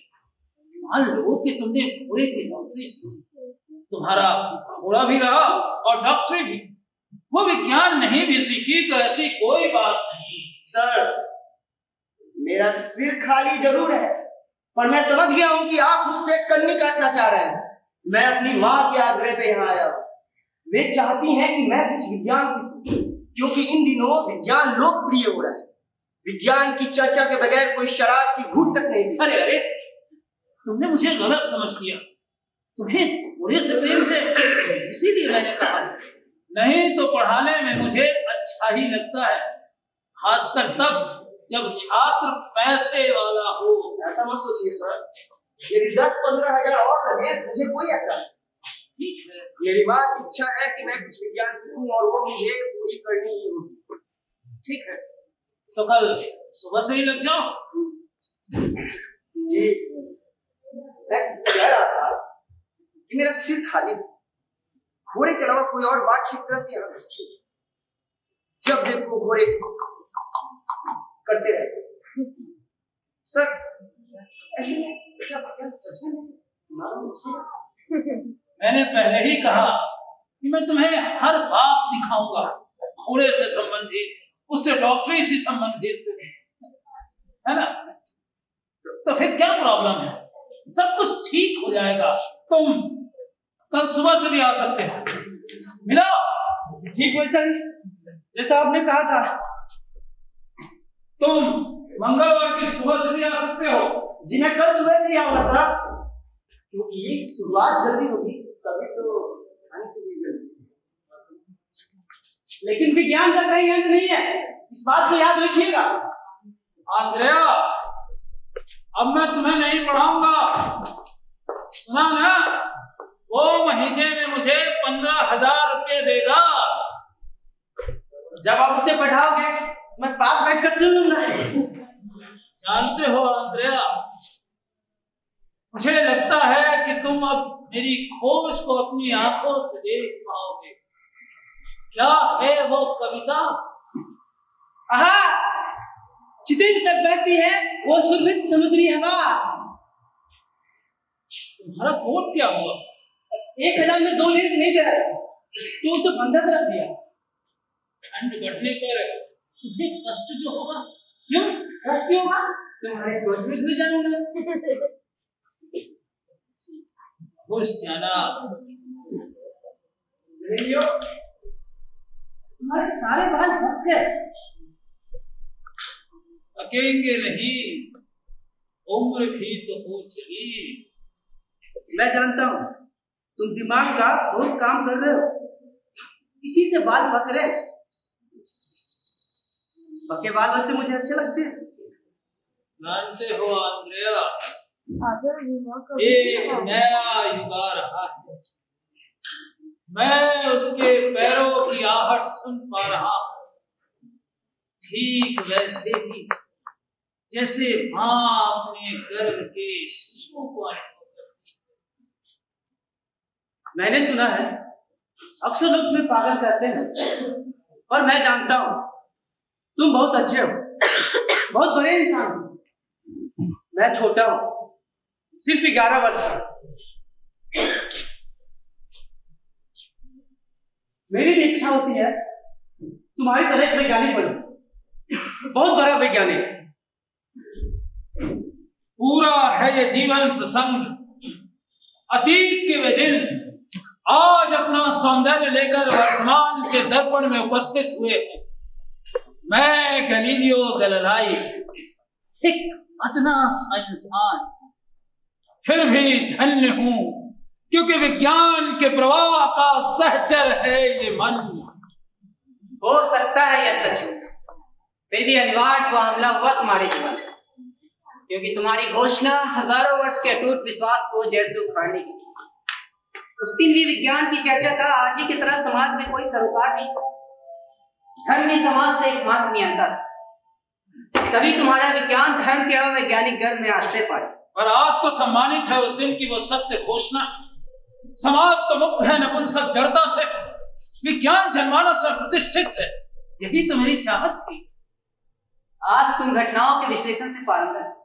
मान लो कि तुमने घोड़े की डॉक्टरी सीखी, तुम्हारा घोड़ा भी रहा और डॉक्टरी भी, वो विज्ञान नहीं भी सीखी तो ऐसी कोई बात नहीं। सर, मेरा सिर खाली जरूर है, पर मैं समझ गया हूं कि आप मुझसे कन्नी काटना चाह रहे हैं। मैं अपनी माँ के आग्रह पे यहाँ आया हूँ। वे चाहती हैं कि मैं कुछ विज्ञान सीखूं, क्योंकि इन दिनों विज्ञान लोकप्रिय हो रहा है। विज्ञान की चर्चा के बगैर कोई शराब की घूंट तक नहीं पीता। अरे अरे, तुमने मुझे गलत समझ लिया। तुम्हें घोड़े से प्रेम है, इसीलिए मैंने कहा। नहीं तो पढ़ाने में मुझे अच्छा ही लगता है, खासकर तब जब छात्र पैसे वाला हो। ऐसा मत सोचिए सर, यदि 10-15 हजार और लगे मुझे कोई ऐसा नहीं। ठीक है, मेरी माँ की इच्छा है कि मैं कुछ विज्ञान सीखूं और वो मुझे पूरी करनी ही होगी। ठीक है, तो कल सुबह से ही लग जाओ। जी, मैं कह रहा था कि मेरा सिर खाली है, घोड़े के अलावा कोई और बात ठीक तरह से यहाँ नहीं। जब देखो घोड़े करते रहते। सर, ऐसे में क्या विज्ञान सच में मालूम है? मैंने पहले ही कहा कि मैं तुम्हें हर बात सिखाऊंगा, घोड़े से संबंधित, उससे डॉक्टरी से संबंधित, है ना? तो फिर क्या प्रॉब्लम है? सब कुछ ठीक हो जाएगा। तुम कल सुबह से भी आ सकते हो। मिला? ठीक वैसा ही जैसा आपने कहा था। तुम मंगलवार की सुबह से भी आ सकते हो। जी, मैं कल सुबह से ही आऊंगा सर, क्योंकि शुरुआत जल्दी होगी तभी तो आने के लिए जल्दी। लेकिन विज्ञान का कहीं अंत नहीं है, इस बात को याद रखिएगा। आंद्रेया, अब मैं तुम्हें नहीं पढ़ाऊंगा, सुना ना? वो महीने में मुझे 15,000 रुपये देगा। जब आप उसे पढ़ाओगे मैं पास बैठकर सुन लूंगा। जानते हो आंद्रेया, मुझे लगता है कि तुम अब मेरी खोज को अपनी आंखों से देख पाओगे। क्या है वो कविता? आहा, चित्रित तक बहती है वो सुरभित समुद्री हवा। तुम्हारा कोट क्या हुआ? 1000 में 2 लेंस नहीं चला तो उसे बंधक रख दिया। ठंड बढ़ने पर तुम्हें कष्ट जो होगा। क्यों कष्ट क्यों होगा? तुम्हारे कोट में भी जाऊंगा। खुश जाना। तुम्हारे सारे बाल भग गए। अकेंगे नहीं, उम्र भी तो हो चली। मैं जानता हूँ तुम दिमाग का बहुत काम कर रहे हो, इसी से बाल पक रहे। पके बाल वैसे मुझे अच्छे लगते हैं। जानते हो आंद्रेया, एक नया युग आ रहा है। मैं उसके पैरों की आहट सुन पा रहा हूँ, ठीक वैसे ही जैसे माँ अपने गर्भ के शिशु को मैंने सुना है अक्सर लोग तुम्हें पागल कहते हैं, पर मैं जानता हूँ तुम बहुत अच्छे हो, बहुत बड़े इंसान हो। मैं छोटा हूँ, सिर्फ 11 वर्ष का। मेरी भी इच्छा होती है तुम्हारी तरह एक वैज्ञानिक बनूं, बहुत बड़ा वैज्ञानिक। पूरा है ये जीवन प्रसंग, अतीत के वे दिन आज अपना सौंदर्य लेकर वर्तमान के दर्पण में उपस्थित हुए हैं। मैं गैलीलियो गैलीलाई, एक अदना सा इंसान, फिर भी धन्य हूं क्योंकि विज्ञान के प्रवाह का सहचर है ये मन। हो सकता है यह सच हो, फिर भी अनिवार्य हुआ हमला हुआ तुम्हारे जीवन में, क्योंकि तुम्हारी घोषणा हजारों वर्ष के अटूट विश्वास को जड़ से उखाड़ने की। उस दिन भी विज्ञान की चर्चा था, आज ही की तरह समाज में कोई सरोकार नहीं, धर्म ही समाज का एकमात्र नियंता था। तभी तुम्हारा विज्ञान धर्म के अवैज्ञानिक गर्भ में आश्रय पाए। और आज तो सम्मानित है उस दिन की वो सत्य घोषणा। समाज तो मुक्त है नपुंसक जड़ता से, विज्ञान जनमानस में प्रतिष्ठित है। यही तो मेरी चाहत थी। आज तुम घटनाओं के विश्लेषण से पारंगत,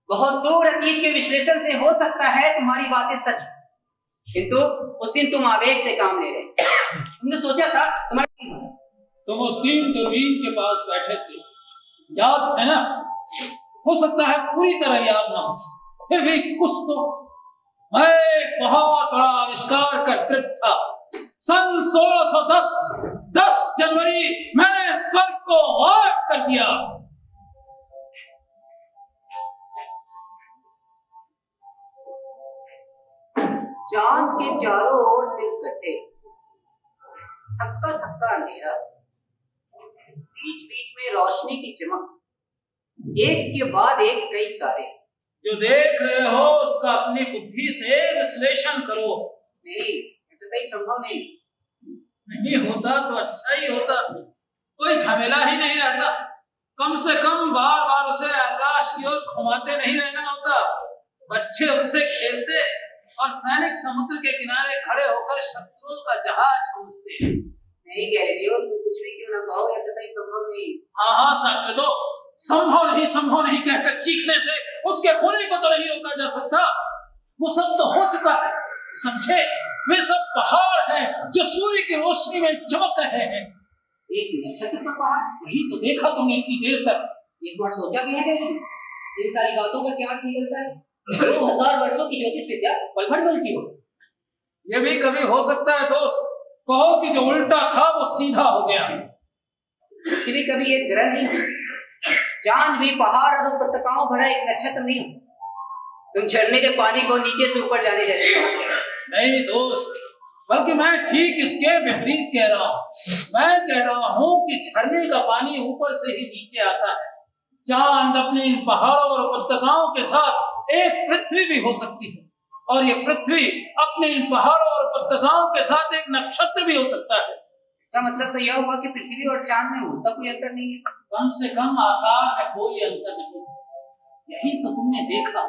बहुत दूर अतीत के विश्लेषण से हो सकता है तुम्हारी बातें सच, किंतु उस दिन तुम आवेग से काम ले रहे। तुमने सोचा था तुम उस दिन दूरबीन के पास बैठे थे, याद है ना? हो सकता है पूरी तरह याद ना हो, फिर भी कुछ तो। मैं एक बहुत बड़ा आविष्कार कर तृप्त था। सन 1610 10 जनवरी मैंने स्वर्ग को गायब कर दिया। चांद के चारों ओर सिर्फ गड्ढे, थक्का थक्का अंधेरा, बीच बीच में रोशनी की चमक, एक के बाद एक कई सारे। जो देख रहे हो उसका अपनी बुद्धि से विश्लेषण करो। नहीं, इतना संभव नहीं होता तो अच्छा ही होता, कोई झमेला ही नहीं रहता। कम से कम बार बार उसे आकाश की ओर घुमाते नहीं रहना होता। बच्चे उससे खेलते और सैनिक समुद्र के किनारे खड़े होकर शत्रुओं का जहाज खोजते। नहीं गैलीलियो, तुम कुछ भी क्यों ना कहो, यह तो संभव नहीं। हाँ साक्य दो, संभव नहीं कहकर चीखने से उसके होने को तो नहीं रोका जा सकता। वो सब तो हो चुका है, समझे? वे सब पहाड़ हैं जो सूर्य की रोशनी में चमक रहे हैं। एक नक्षत्र का पहाड़? वही तो देखा तुमने इतनी देर तक। एक बार सोचा भी है इन सारी बातों का क्या अर्थ निकलता है? 2000 वर्षों की ज्योतिष विद्या पल भर बदलती हो। ये भी कभी हो सकता है दोस्त, कहो कि जो उल्टा था वो सीधा हो गया। पृथ्वी कभी एक ग्रह नहीं, चांद भी पहाड़ और उपत्यकाओं भरा एक नक्षत्र नहीं। तुम झरने के पानी को नीचे से ऊपर जाने जैसे नहीं दोस्त, बल्कि मैं ठीक इसके विपरीत कह रहा हूँ। मैं कह रहा हूँ कि झरने का पानी ऊपर से ही नीचे आता है। चांद अपने इन पहाड़ों और उपत्यकाओं के साथ एक पृथ्वी भी हो सकती है, और ये पृथ्वी अपने इन पहाड़ों और उपत्यकाओं के साथ एक नक्षत्र भी हो सकता है। इसका मतलब तो यह हुआ कि पृथ्वी और चांद में उतना कोई अंतर नहीं है। कम से कम आकार में कोई अंतर नहीं। यही तो तुमने देखा।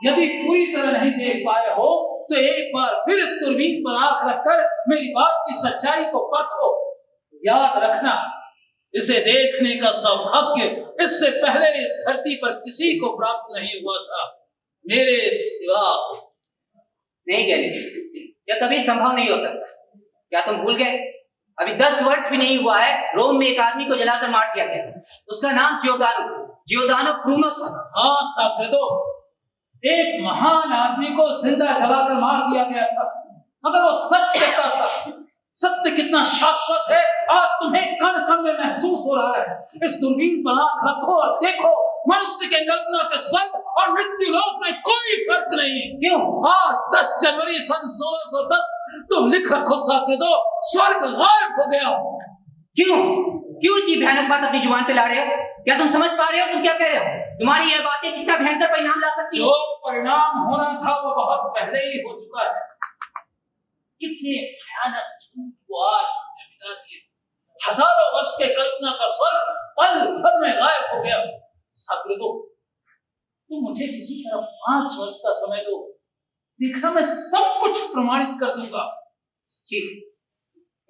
यदि पूरी तरह नहीं देख पाए हो तो एक बार फिर इस दूरबीन पर आंख रखकर मेरी बात की सच्चाई को परखो। याद रखना, इसे देखने का सौभाग्य इससे पहले इस धरती पर किसी को प्राप्त नहीं हुआ था, मेरे सिवा। नहीं गैलीलियो, यह कभी संभव नहीं हो सकता। क्या तुम भूल गए? अभी 10 वर्ष भी नहीं हुआ है, रोम में एक आदमी को जलाकर मार दिया गया। उसका नाम जियोर्डानो ब्रूनो था। हाँ साक्रेतो, एक महान आदमी को जिंदा जलाकर मार दिया गया था, मगर वो सच कहता था। सत्य कितना शाश्वत है आज तुम्हें कण कण में महसूस हो रहा है। इस दूरबीन पर आंख रखो और देखो, मनुष्य के कल्पना के स्वर्ग और मृत्यु लोक में कोई फर्क नहीं। क्यों? आज 10 जनवरी सन 1610 तुम लिख रखो साक्रेतो, स्वर्ग गायब हो गया। क्यों इतनी भयानक बात अपनी जुबान पे ला रहे हो? क्या तुम समझ पा रहे हो तुम क्या कह रहे हो? तुम्हारी यह बातें कितना भयंकर परिणाम ला सकती है। जो परिणाम होना था वो बहुत पहले ही हो चुका है। कितने भयानक झूठ को आज हमने मिटा दिए। हजारों वर्ष के कल्पना का स्वर्ग पल भर में गायब हो गया। साक्रेतो, तुम मुझे किसी तरह 5 वर्ष का समय दो, देखना मैं सब कुछ प्रमाणित कर दूंगा। ठीक,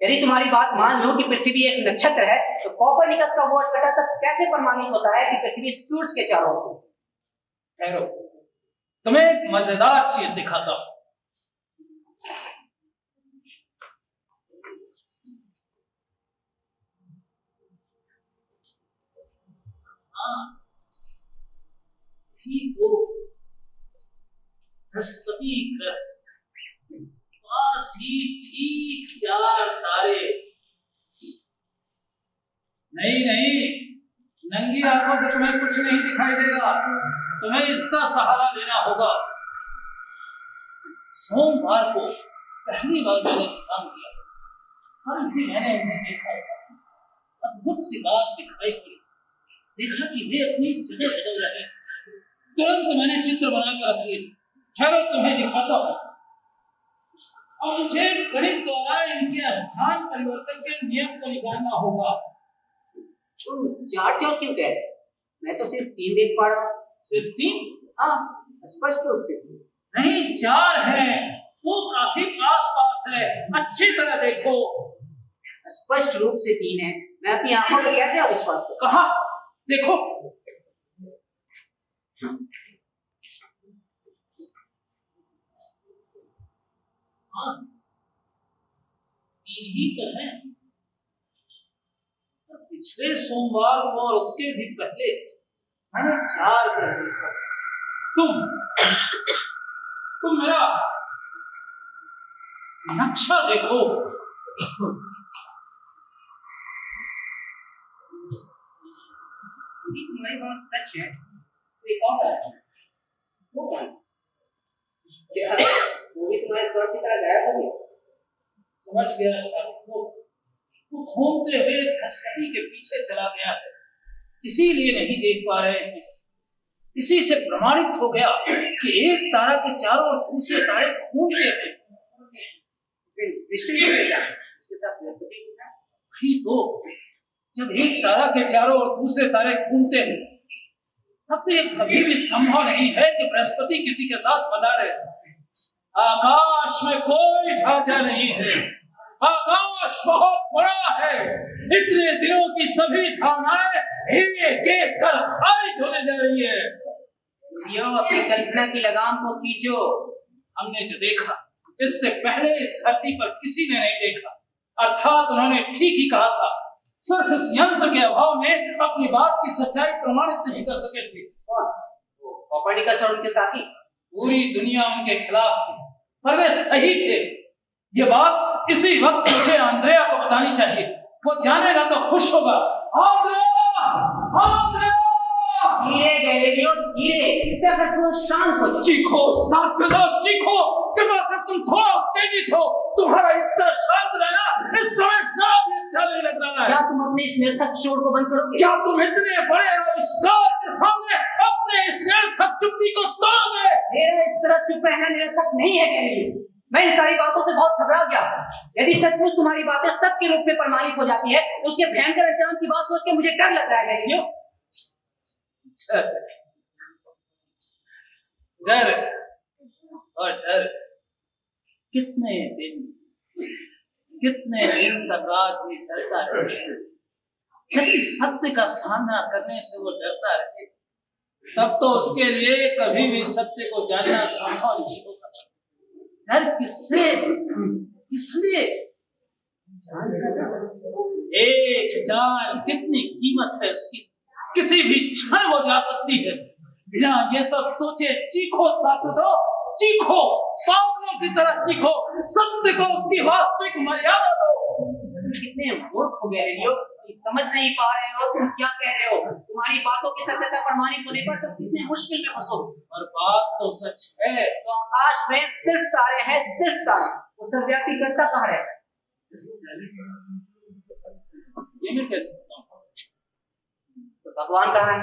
यदि तुम्हारी बात मान लो कि पृथ्वी एक नक्षत्र है, तो कोपरनिकस का वो अटकटा तब कैसे प्रमाणित होता है कि पृथ्वी सूर्य के चारों ओर? ठहरो, तुम्हें एक मजेदार चीज दिखाता हूं। बृहस्पति ग्रह ठीक 4 तारे। नहीं नहीं, नंगी आंखों से तुम्हें कुछ नहीं दिखाई देगा, तुम्हें इसका सहारा लेना होगा। सोमवार को पहली बार मैंने ध्यान किया, और भी मैंने उन्हें देखा, अद्भुत सी बात दिखाई पड़ी। देखा कि वे अपनी जगह बदल रहे। तुरंत मैंने चित्र बनाकर रख लिए। ठहरो, तुम्हें दिखाता हूँ। अब मुझे गणित द्वारा इनके स्थान परिवर्तन के नियम को निकालना होगा। तुम 4 क्यों कह रहे? मैं तो सिर्फ 3 देख पा रहा हूँ। सिर्फ 3? हाँ, स्पष्ट रूप से। नहीं, 4 है, वो काफी पास पास है, अच्छी तरह देखो। स्पष्ट रूप से 3 है, मैं अपनी आंखों पर कैसे अविश्वास करूं? कहा? देखो। हाँ, 3 ही तो है। पिछले सोमवार को और उसके भी पहले मैंने 4 कर देखा। तुम मेरा नक्शा देखो। तुम्हारी बात सच है। तो एक और बात है, वो कौन? क्या वो भी तुम्हारे स्वर की तरह गायब हो गया? समझ गया साहब, वो घूमते हुए बृहस्पति के पीछे चला गया है, इसीलिए नहीं देख पा रहे हैं। इसी से प्रमाणित हो गया कि एक तारा के चारों ओर दूसरे तारे घूमते हैं। इसके साथ वही तो, जब एक तारा के चारों ओर दूसरे तारे घूमते हैं, तब तो ये कभी भी संभव नहीं है कि बृहस्पति किसी के साथ बना रहे। आकाश में कोई ढांचा नहीं है, आकाश बहुत बड़ा है। इतने दिनों की सभी धारणाएं एक एक कर खारिज होने जा रही है। अपनी कल्पना की लगाम को खींचो। हमने जो देखा इससे पहले इस धरती पर किसी ने नहीं देखा, अर्थात उन्होंने ठीक ही कहा था। सिर्फ इस यंत्र के अभाव में अपनी बात की सच्चाई प्रमाणित नहीं कर सके थे। कोपर्निकस और उनके साथी, पूरी दुनिया उनके खिलाफ थी, पर वे सही थे। ये बात इसी वक्त मुझे आंद्रेया को बतानी चाहिए। वो जानेगा तो खुश होगा। आंद्रेया! आंद्रेया! धीरे गैलीलियो, धीरे। कृपया कर थोड़ा शांत हो जाओ। चीखो, साथ में दो, चीखो। कृपया कर तुम थोड़ा उत्तेजित हो। तुम्हारा इस तरह शांत रहना इस समय जरा भी अच्छा नहीं लग रहा है। क्या तुम अपने इस निरर्थक शोर को बंद करोगे? क्या तुम इतने बड़े आविष्कार के सामने अपने इस निरर्थक चुप्पी को तोड़ोगे? मेरा इस तरह चुप रहना निरर्थक नहीं है गैलीलियो। मैं इन सारी बातों से बहुत घबरा गया। यदि सचमुच तुम्हारी बातें सत्य के रूप में प्रमाणित हो जाती है, तो उसके भयंकर अंजाम की बात सोच के मुझे डर लग रहा है गैलीलियो। डर और डर, कितने दिन तक आदमी डरता रहे। यदि सत्य का सामना करने से वो डरता रहे, तब तो उसके लिए कभी भी सत्य को जानना संभव नहीं होगा। डर किससे, किसलिए? एक जान कितनी कीमत है उसकी, किसी भी क्षण हो जा सकती है। बिना ये सब सोचे चीखो साथीओ, चीखो, पागलों की तरह चीखो, सत्य को उसकी वास्तविक मर्यादा दो। कितने मूर्ख हो गए हो, समझ नहीं पा रहे हो तुम क्या कह रहे हो। तुम्हारी बातों की सत्यता प्रमाणित होने पर तुम कितने मुश्किल में फंसोगे। और बात तो सच है। तो आकाश में सिर्फ तारे हैं, सिर्फ तारे। वो सर्वव्यापी कर्ता कहाँ है? ये मैं कैसे बताऊं? तो भगवान कहाँ है?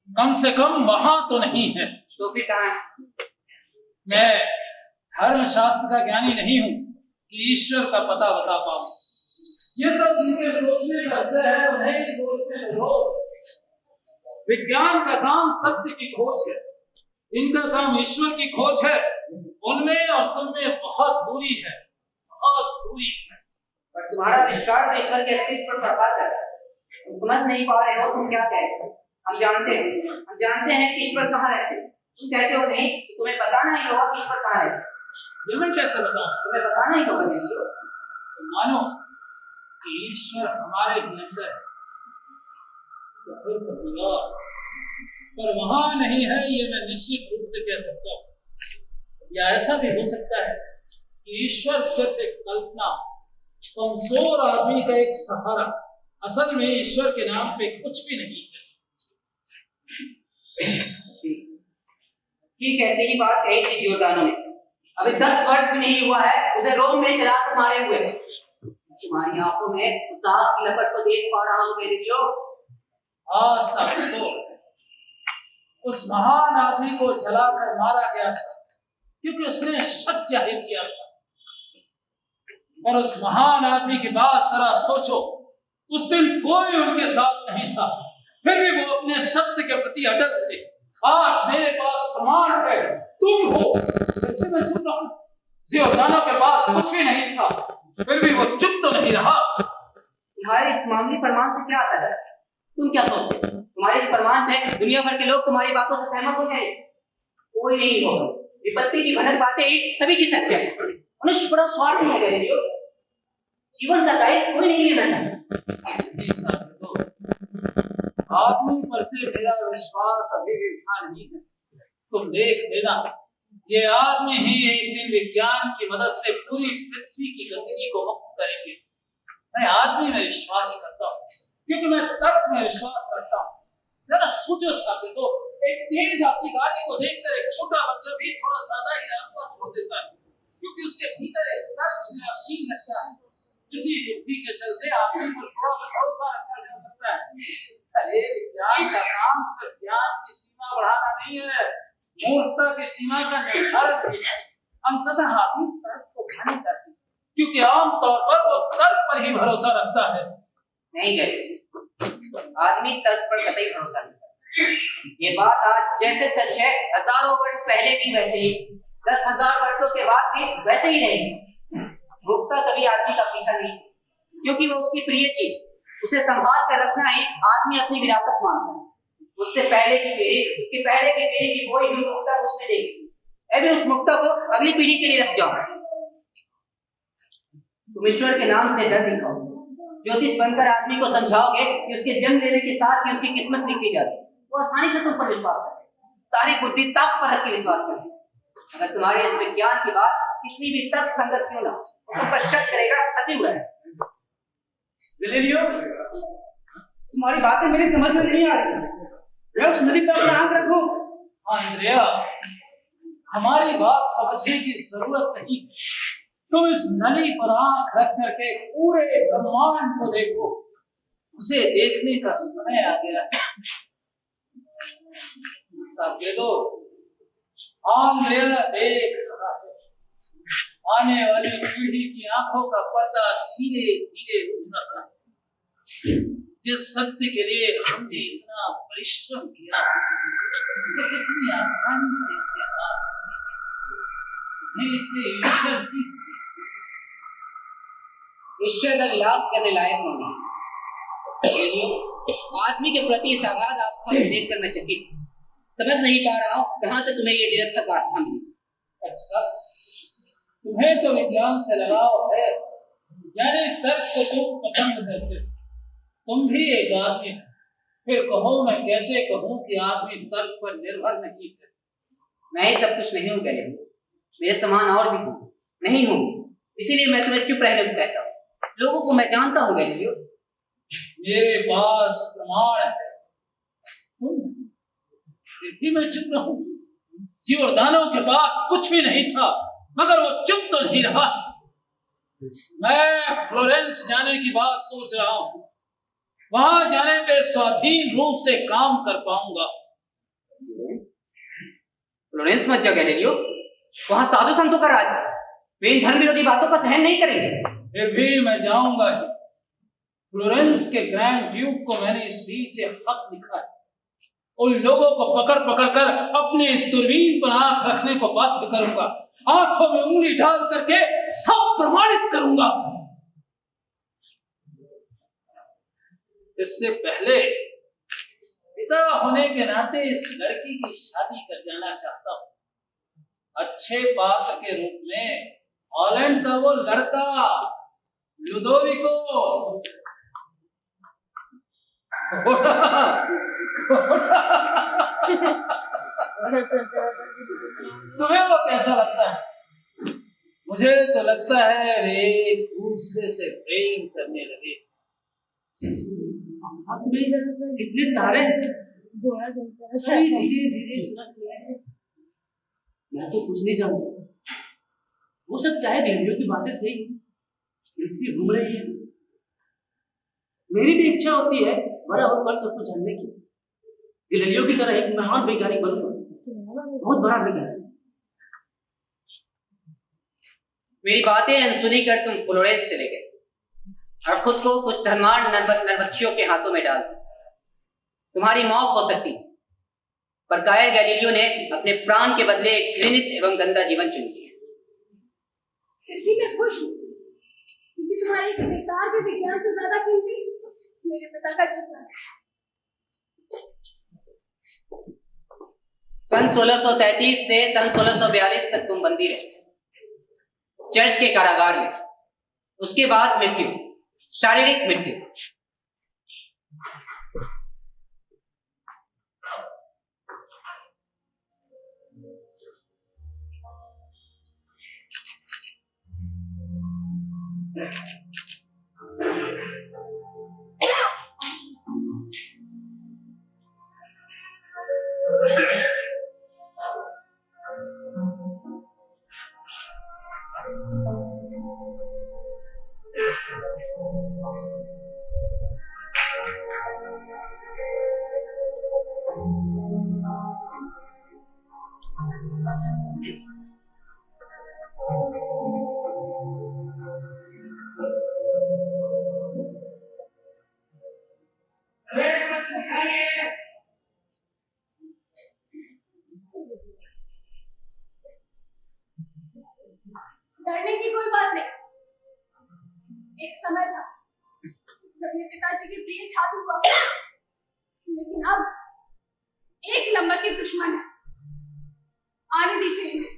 कम से कम वहां तो नहीं है। तो फिर कहाँ है? मैं धर्मशास्त्र का ज्ञानी नहीं हूं कि ईश्वर का पता बता पाऊं। ये सब जिनके सोचने का विषय है उन्हें ही सोचने दो। विज्ञान का काम सत्य की खोज है, जिनका काम ईश्वर की खोज है, उनमें और तुम में बहुत दूरी है, बहुत दूरी है। पर तुम्हारा आविष्कार तो ईश्वर के अस्तित्व पर प्रकाश है। तुम समझ नहीं पा रहे हो तुम क्या कह रहे हो। हम जानते हैं कि ईश्वर कहाँ रहते हैं। तुम कहते हो नहीं कि तुम्हें बताना ही होगा कि ईश्वर कहाँ रहते हैं। ये मैं कैसे बताऊं? तुम्हें बताना ही होगा ईश्वर। तो मानो कि ईश्वर हमारे भी अंदर है, तो फिर तो पर वहां नहीं है, ये मैं निश्चित रूप से कह सकता हूँ। या ऐसा भी हो सकता है कि ईश्वर सिर्फ एक कल्पना, कमजोर आदमी का एक सहारा, असल में ईश्वर के नाम पे कुछ भी नहीं है। ठीक ऐसे ही बात कही थी जियोर्दानो ने। अभी 10 वर्ष भी नहीं हुआ है उसे रोम में जलाकर मारे हुए। तुम्हारी आंखों में उस आग की लपट को देख पा रहा हूं गैलीलियो। हाँ साहब, उस महान आदमी को जलाकर मारा गया था क्योंकि उसने शक जाहिर किया था। पर उस महान आदमी की बात जरा सोचो, उस दिन कोई उनके साथ नहीं था, फिर भी वो अपने सत्य के प्रति अटल थे। आज मेरे पास प्रमाण है, तुम हो। मैं चुप रहा। जियोर्दानो के पास कुछ भी नहीं था, फिर भी वो चुप तो नहीं रहा। तुम्हारे इस मामूली प्रमाण से क्या आता है? तुम क्या सोचते हो? तुम्हारे इस प्रमाण से दुनिया भर के लोग तुम्हारी बातों से सहमत हो जाएंगे? कोई नहीं होगा। विपत्ति की भनक बातें ही सभी की सच्चाई है। मनुष्य बड़ा स्वार्थी है गैलीलियो। जीवन का दायित्व कोई नहीं लेना चाहता। आदमी पर से मेरा विश्वास अभी भी उठा नहीं है। तुम देख लेना, ये आदमी ही एक दिन विज्ञान की मदद से पूरी पृथ्वी की गंदगी को मुक्त करेंगे। मैं आदमी में विश्वास करता हूँ क्योंकि मैं तर्क में विश्वास करता हूँ। जरा सोचो साथी, तो एक तेज जाती गाड़ी को देखकर एक छोटा बच्चा भी थोड़ा ज्यादा ही रास्ता छोड़ देता है क्योंकि उसके भीतर एक तर्क में असीम लगता है। इसी युक्ति के चलते आदमी पर थोड़ा भरोसा रखा जा सकता है। अरे विज्ञान का काम सिर्फ ज्ञान की सीमा बढ़ाना नहीं है, मूर्खता की सीमा का निर्धारण भी है। अंततः आदमी तर्क को मान्य करते हैं क्योंकि आमतौर पर वो तर्क पर ही भरोसा रखता है। नहीं गैलीलियो, आदमी तर्क पर कतई भरोसा नहीं करता। ये बात आज जैसे सच है, हजारों वर्ष पहले भी वैसे ही, 10,000 वर्षों के बाद भी वैसे ही रहेगी। भुगता कभी आदमी का पीछा नहीं, क्योंकि वो उसकी प्रिय चीज, उसे संभाल कर रखना ही आदमी अपनी विरासत मानता है। उससे पहले की पीढ़ी, उसके पहले की पीढ़ी की कोई भी मुक्ता उसने देखी, अभी उस मुक्ता को अगली पीढ़ी के लिए रख जाओ। तुम ईश्वर के नाम से डर दिखाओ, ज्योतिष बनकर आदमी को समझाओगे कि उसके जन्म लेने के साथ ही उसकी किस्मत लिख दी जाती, वो आसानी से तुम पर विश्वास करे, सारी बुद्धि ताक पर रख के विश्वास करे। अगर तुम्हारे इस विज्ञान की बात कितनी भी तर्क संगत क्यों ना, तो तुम पर शक करेगा, हंसी उड़ाए। गैलीलियो, तुम्हारी बातें मेरी समझ में नहीं आ रही। मैं उस नदी पर आंख रखूं? हाँ इंद्रिया, हमारी बात समझने की जरूरत नहीं। तुम इस नली पर आंख रख करके पूरे ब्रह्मांड को देखो, उसे देखने का समय आ गया है। सब दे दो, देख रहा है। आने वाली पीढ़ी की आंखों का पर्दा धीरे धीरे उठ रहा है। जिस सत्य के लिए हमने इतना परिश्रम किया, तो कितनी आसानी से ईश्वर का विलास करने लायक होंगे। आदमी के प्रति इस अगाध आस्था को देखकर मैं चकित समझ नहीं पा रहा हूँ कहां से तुम्हें ये निरर्थक आस्था मिली। अच्छा, तुम्हें तो विज्ञान से लगाव है, यानी तर्क को तुम पसंद करते। तुम भी एक आदमी हो, फिर कहो मैं कैसे कहूँ कि आदमी तर्क पर निर्भर नहीं है। मैं ही सब कुछ नहीं हूँ गैलीलियो, मेरे समान और भी हूँ, नहीं हूँ, इसीलिए मैं तुम्हें चुप रहने को कहता हूँ। लोगों को मैं जानता हूँ गैलीलियो। मेरे पास प्रमाण है, फिर भी मैं चुप रहूं। जियोर्दानो के पास कुछ भी नहीं था, मगर वो चुप तो नहीं रहा। मैं फ्लोरेंस जाने की बात सोच रहा हूँ, वहां जाने पे स्वाधीन रूप से काम कर पाऊंगा। फ्लोरेंस मत जाओ गैलीलियो, वहां साधु संतों का राज है, वे इन धर्म विरोधी बातों का सहन नहीं करेंगे। फिर भी मैं जाऊंगा ही। फ्लोरेंस के ग्रैंड ड्यूक को मैंने इस बीच एक खत लिखा है, उन लोगों को पकड़ पकड़ कर अपने इस दूरबीन पर आंख रखने को बाध्य करूंगा, आंखों में उंगली डाल करके सब प्रमाणित करूंगा। इससे पहले पिता होने के नाते इस लड़की की शादी कर जाना चाहता हूँ, अच्छे पात्र के रूप में। हॉलैंड का वो लड़का लुडोविको, तुम्हें वो कैसा लगता है? मुझे तो लगता है वे एक दूसरे से प्रेम करने लगे। कितने तारे सभी धीरे धीरे सुलग रहे हैं। मैं तो कुछ नहीं जानता। हो सकता है गैलीलियो की बातें सही पृथ्वी घूम रही है। मेरी भी इच्छा होती है बड़ा होकर सब कुछ जानने की। गैलीलियो की तरह एक महान वैज्ञानिक बनूंगा, बहुत बड़ा वैज्ञानिक। मेरी बातें अनसुनी कर तुम फ्लोरेंस चले गए और खुद को कुछ धर्मांध नरभक्षियों के हाथों में डाल दिया। तुम्हारी मौत हो सकती थी, पर कायर गैलीलियो ने अपने प्राण के बदले एक घृणित एवं गंदा जीवन चुन लिया। फिर भी मैं खुश हूँ, क्योंकि तुम्हारे इस बेकार के विज्ञान से ज्यादा कीमती मेरे पिता का जीवन है। सन 1633 से सन 1642 तक तुम बंदी रहे चर्च के कारागार में। उसके बाद मृत्यु, शारीरिक मृत्यु। डरने की कोई बात नहीं। एक समय था जब ये पिताजी के प्रिय छात्र हुआ, लेकिन अब एक नंबर के दुश्मन है। आने दीजिए इन्हें।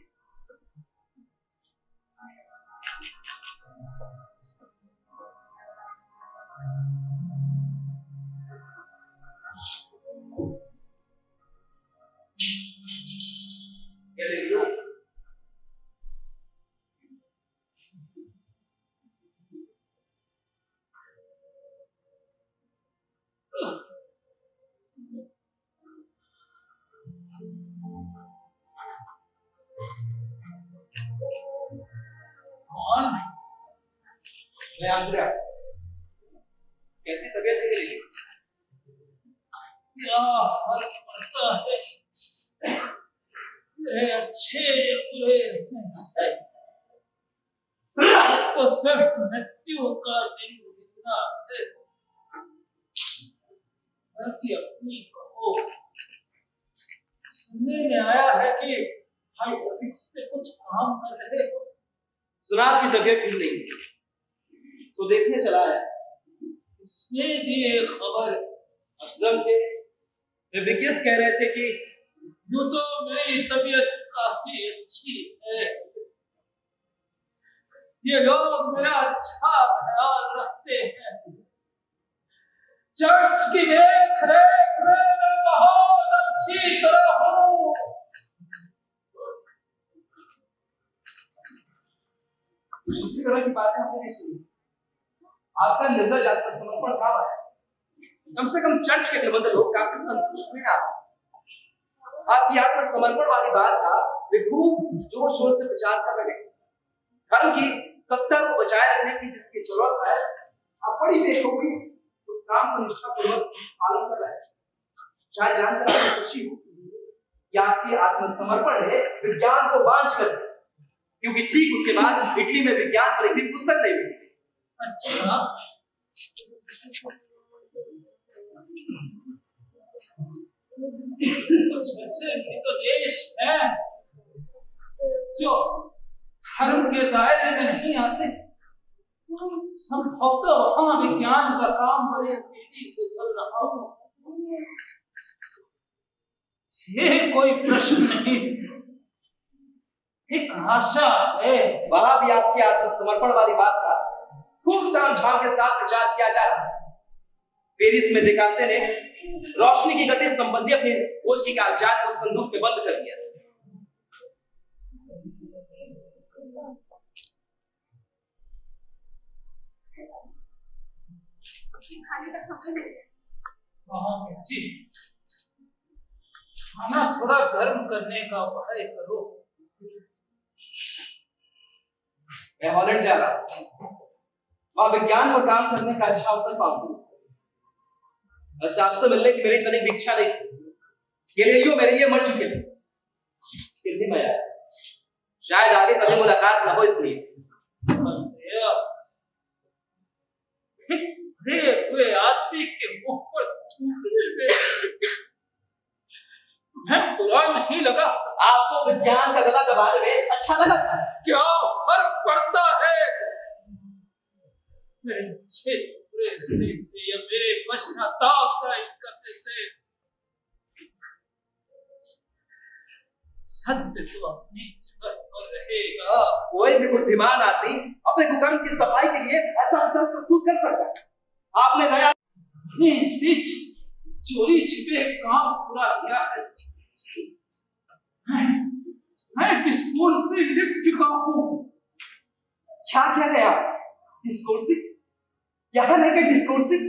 गैलीलियो, मैं आंद्रिया। कैसी तबीयत है गैलीलियो? क्या फर्क पड़ता है? मेरे अच्छे बुरे से तो सिर्फ मृत्यु का दिन मिलना है, बल्कि अपनी कहो। सुनने में आया है कि हाइड्रोलिक्स पे कुछ काम कर रहे हो। सुना आपकी तबीयत ठीक नहीं है, तो देखने चला है। इसने दी खबर। असलम के विकिस कह रहे थे कि यूं तो मेरी तबीयत काफी अच्छी है। ये लोग मेरा अच्छा ख्याल रखते हैं। चर्च की देख रेख में मैं बहुत अच्छी तरह हूँ। कुछ इसी तरह की बातें हमने भी सुनी। आपका निर्लज आत्मसमर्पण था। कम से कम चर्च के प्रबंध लोग काफी संतुष्ट हुए आपसे। आपकी आत्मसमर्पण वाली बात का वे खूब जोर शोर से प्रचार कर रहे हैं। धर्म की सत्ता को बचाए रखने की जिसकी जरूरत है, आप बड़ी बेखूबी उस काम को निष्ठापूर्वक पालन कर रहे हैं। शायद जानकर आपको खुशी हो कि आपके आत्मसमर्पण ने विज्ञान को बांझ कर दिया, क्योंकि ठीक उसके बाद इटली में विज्ञान पर एक पुस्तक नहीं मिली। अच्छा, कुछ ऐसे भी तो देश है जो धर्म के दायरे में नहीं आते। संभवतः वहां विज्ञान का काम बड़े तेजी से चल रहा हो। ये कोई प्रश्न नहीं, एक आशा है। वहां भी आपकी आत्मसमर्पण वाली बात का खूब तामझाम के साथ प्रचार किया जा रहा है। पेरिस में दिकाते ने रोशनी की गति संबंधी अपनी खोज की कागजात को संदूक में बंद कर दिया। मुझे खाने का समय नहीं है। हाँ बेटी, खाना थोड़ा गर्म करने का उपाय करो। मैं हॉलैंड जा रहा हूँ, वहां विज्ञान पर काम करने का अच्छा अवसर पाऊंगा। बस आपसे मिलने की मेरी तनिक इच्छा नहीं थी। गैलीलियो मेरे लिए मर चुके हैं, फिर भी मैं आया। शायद आगे कभी मुलाकात ना हो, इसलिए। हुए आदमी के मुंह पर थूकने में तुम्हें बुरा नहीं लगा? आपको विज्ञान का गला दबाने में अच्छा लगा था? क्या फर्क पड़ता है मेरे अच्छे बुरे रहने से या मेरे पश्चाताप जाहिर करने से? सत्य तो अपनी जगह पर रहेगा। कोई भी बुद्धिमान आदमी अपने कुकर्म की सफाई के लिए ऐसा विकल्प प्रस्तुत कर सकता है। आपने नया इस बीच चोरी छिपे काम पूरा किया है। मैं डिस्कोर्स से लिख चुका हूँ। क्या कह रहे हैं आप? डिस्कोर्सिंग? यहाँ रह के डिस्कोर्सिंग?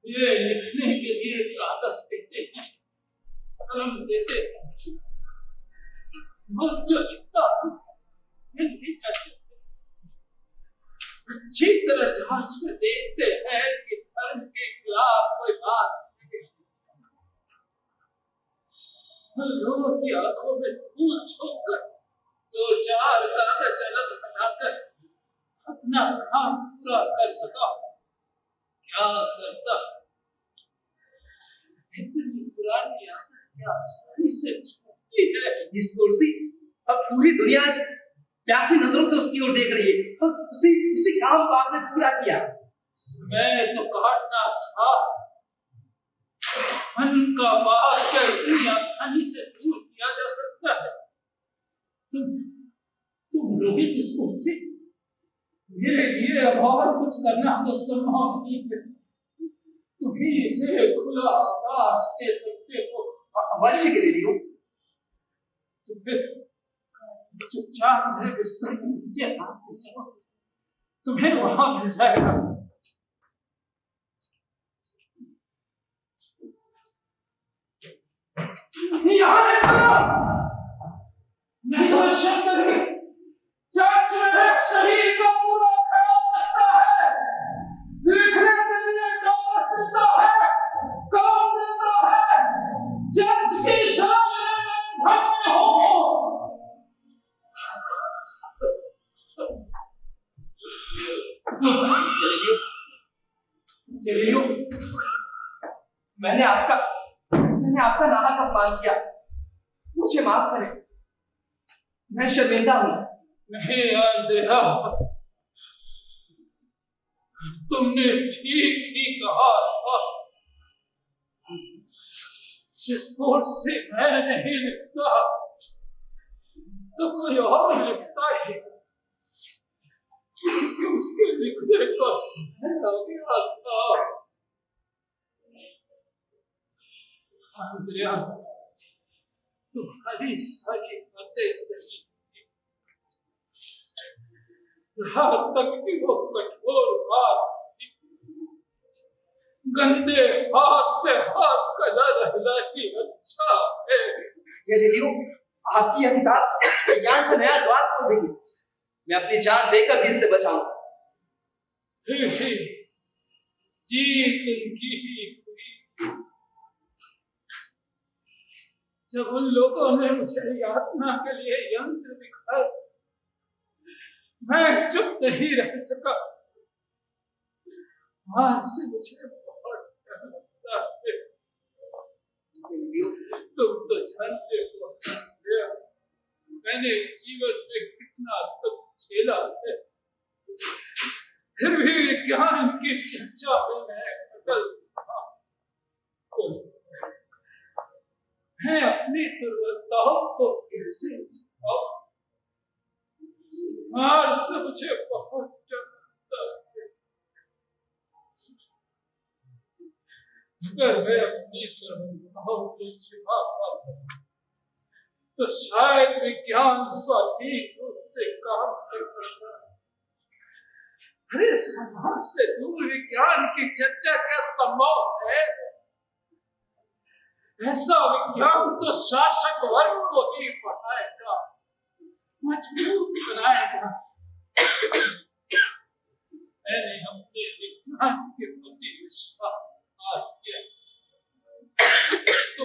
ये लिखने के लिए कागज देते हैं, कलम देते हैं, वो जो लिखता नहीं चाहते, अच्छी तरह जांच में देखते हैं कि धर्म के खिलाफ कोई बात नहीं। लोगों की आंखों में धूल झोंककर दो चार कागज अलग बनाकर अपना काम पूरा कर सका। क्या करता? इतनी पुरानी आदत क्या आसानी से छूटती है? डिस्कोर्सिंग? अब पूरी दुनिया प्यासी नजरों से उसकी ओर देख रही है, और उसी काम को आपने पूरा किया। समय तो काटना था, मन का बाहर क्या इतनी आसानी से दूर किया जा सकता है? तुम रोहित डिस्कोर्सिंग, मेरे लिए अब और कुछ करना तो संभव नहीं है। तुम ही इसे खुला आकाश दे सकते हो। अवश्य गैलीलियो। तो फिर चुपचाप मेरे बिस्तर के नीचे हाथ ले जाओ, तुम्हें वहां मिल जाएगा। यहाँ नहीं तो शब्द नहीं, चर्च में शरीर का पूरा ख्याल रखता है, लिखने के लिए कागज देता है, काम देता है। चर्च की शान में धन्य हो। गैलीलियो, मैंने आपका नाहक अपमान किया, मुझे माफ करें, मैं शर्मिंदा हूं। नहीं अंधेरा, तुमने ठीक ही कहा था। डिस्कोर्स से मैं नहीं लिखता तो कोई और लिखता है, क्योंकि उसके लिखने का समय आ गया था। अंधेरा, तुम्हारी सारी बातें सही, यहाँ तक कि वो कठोर बात गंदे हाथ से हाथ कला रहना ही अच्छा है। गैलीलियो, आपकी यह किताब विज्ञान का नया द्वार खोल देगी। मैं अपनी जान देकर भी इससे बचाऊं। जीत उनकी ही हुई जब उन लोगों ने मुझे यातना के लिए यंत्र दिखाए। मैं चुप नहीं रह सका। आज से मुझे बहुत डर लगता है। तुम तो जानते हो मैंने जीवन में कितना दुख झेला है, फिर भी विज्ञान की चर्चा में मैं अटल था। मैं अपनी दुर्बलताओं को कैसे छुपाऊं? आज से मुझे बहुत डर लगता है। अगर मैं अपनी दुर्बलताओं को छिपा पाता तो शायद विज्ञान सटीक रूप से काम कर सकता। अरे समाज से दूर विज्ञान की चर्चा क्या संभव है? ऐसा विज्ञान तो शासक वर्ग को ही पढ़ाएगा, मजबूर बनाएगा। मैंने अपने विज्ञान के प्रति विश्वास किया तो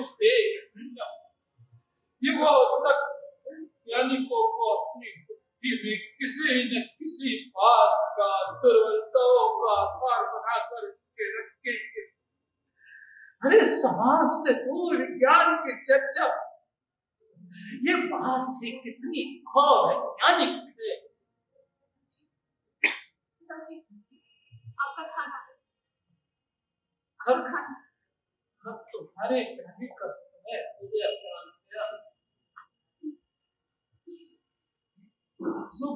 युगों तक वैज्ञानिकों को अपनी बुद्धि में किसी न किसी बात का, दुर्बलताओं का आधार बनाकर के रखेंगे। अरे समाज से दूर विज्ञान की चर्चा, ये बात ही कितनी अवैज्ञानिक है। आपका खाना अब तुम्हारे कहने का समय मुझे अपना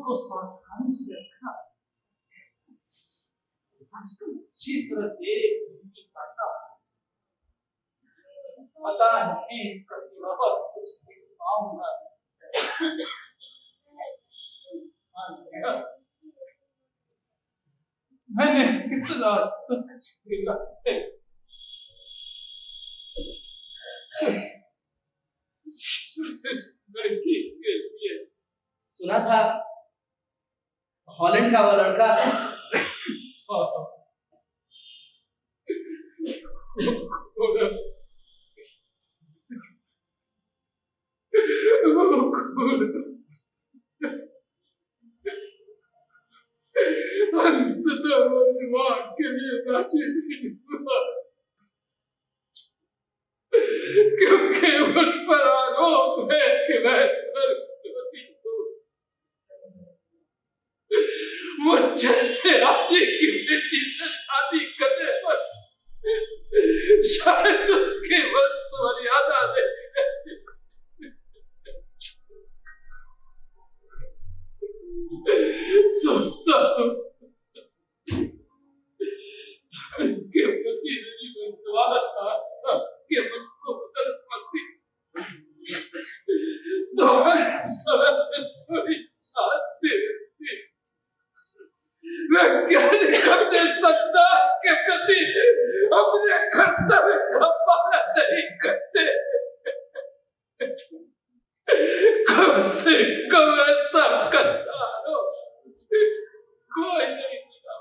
को सावधानी से रखना। आजकल अच्छी तरह देख नहीं पाता, पता नहीं कभी और कुछ देख पाऊंगा। मैंने कितना दुख झेला है। इस लड़की के लिए सुना था हॉलैंड का वो लड़का के लिए राजी नहीं हुआ, क्योंकि उन पर आरोप है कि मैं मुझे से आगे की बेटी से शादी करने पर शायद उसकी वंश मर्यादा नहीं रहती। सोचता हूँ के प्रति मेरी बंधुआता उसके मन को बदल पाती तो समय में थोड़ी शांति रहती। वैज्ञानिक अपने संतान के प्रति अपने कर्तव्य का पालन नहीं करते। कम से कम ऐसा करता हो कोई नहीं मिला।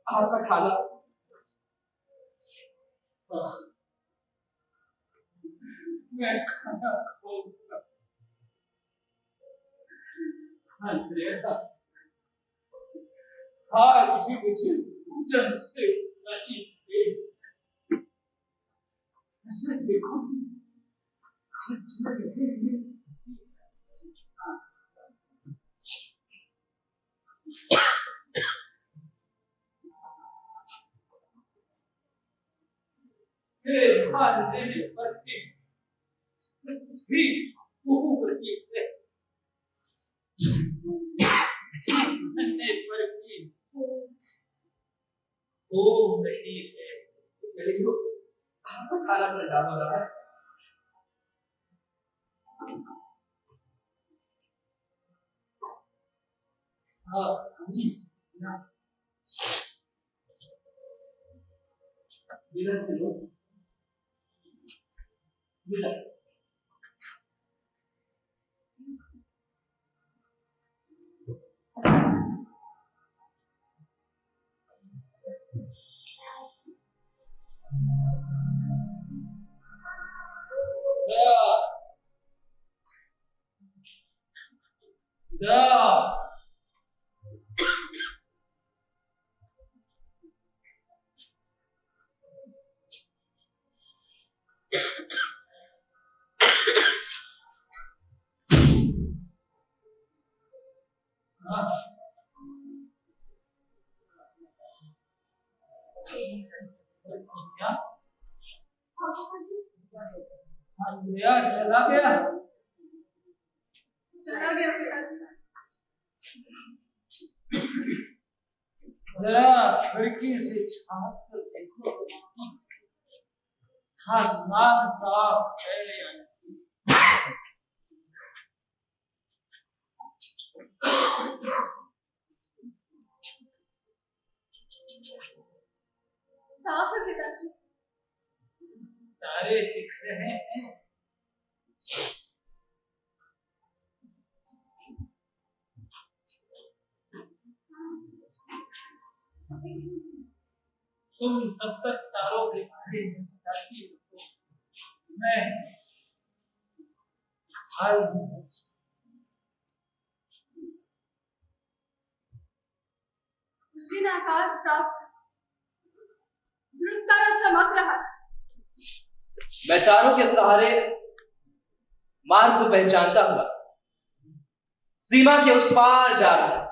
आपका खाना मैं खाना खाऊंगा। आज भी मुझे भोजन से नहीं थे। ऐसे देखो लेने पर भी करती है, पर भी वो नहीं है। आपका खाना पर डाल रहा है। इधर से लो, इधर चला गया। चला गया पिताजी। जरा खिड़की से झांक कर देखो कि आसमान साफ है या नहीं। साफ है पिताजी। तारे दिख रहे हैं। तुम तब तक तारों के बारे में बताती हो, मैं हाल में उस दिन आकाश साफ था, ध्रुव तारा चमक रहा था। मैं तारों के सहारे मार्ग को पहचानता हुआ सीमा के उस पार जा रहा था।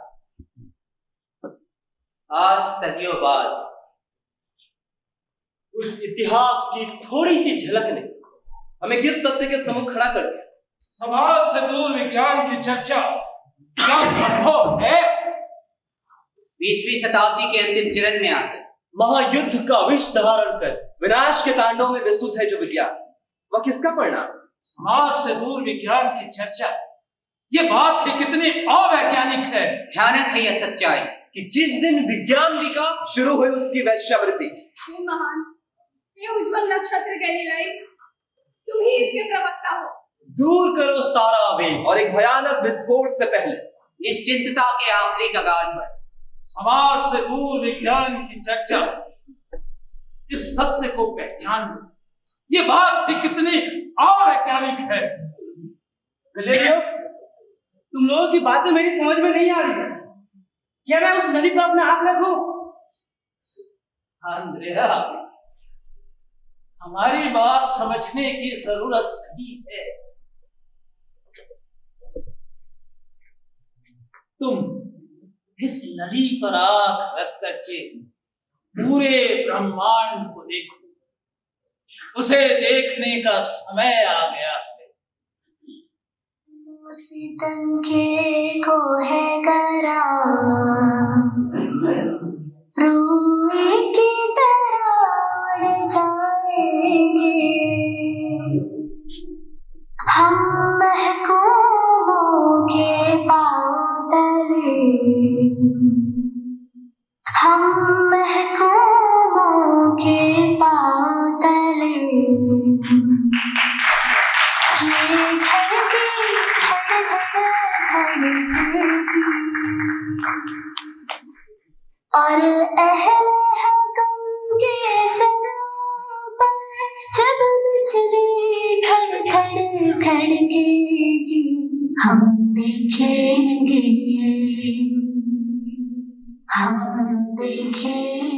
आज सदियों बाद उस इतिहास की थोड़ी सी झलक ने हमें किस सत्य के सम्मुख खड़ा कर दिया। समाज से दूर विज्ञान की चर्चा क्या संभव है? 20वीं शताब्दी के अंतिम चरण में आकर महायुद्ध का विष धारण कर विनाश के तांडव में विस्तृत है जो विज्ञान, वह किसका परिणाम? समाज से दूर विज्ञान की चर्चा, ये बात ही कितनी अवैज्ञानिक है। भयानक है यह सच्चाई कि जिस दिन विज्ञान विका शुरू हुई उसकी वैश्यावृत्ति। हे महान, हे उज्जवल नक्षत्र गैलीलाई, तुम ही इसके प्रवक्ता हो। दूर करो सारा वेग और एक भयानक विस्फोट से पहले निश्चिंतता के आखिरी कगार पर समाज से दूर विज्ञान की चर्चा, इस सत्य को पहचान लो, ये बात ही कितनी अवैज्ञानिक है। गैलीलियो, तुम लोगों की बातें मेरी समझ में नहीं आ रही। क्या मैं उस नदी पर अपना हाथ रखूं? अंद्रेया, हमारी बात समझने की जरूरत नहीं है। तुम इस नदी पर आंख रख करके पूरे ब्रह्मांड को देखो, उसे देखने का समय आ गया है। सितम के को है गरा, रूई की तरह उड़ जाएंगे हम महकूमों के पांव तले, हम महकूमों के पांव तले। ये धरती धड़केगी और अहले हकम के सरों पर जब बिजली खड़ खड़केगी हम देखेंगे, हम देखेंगे।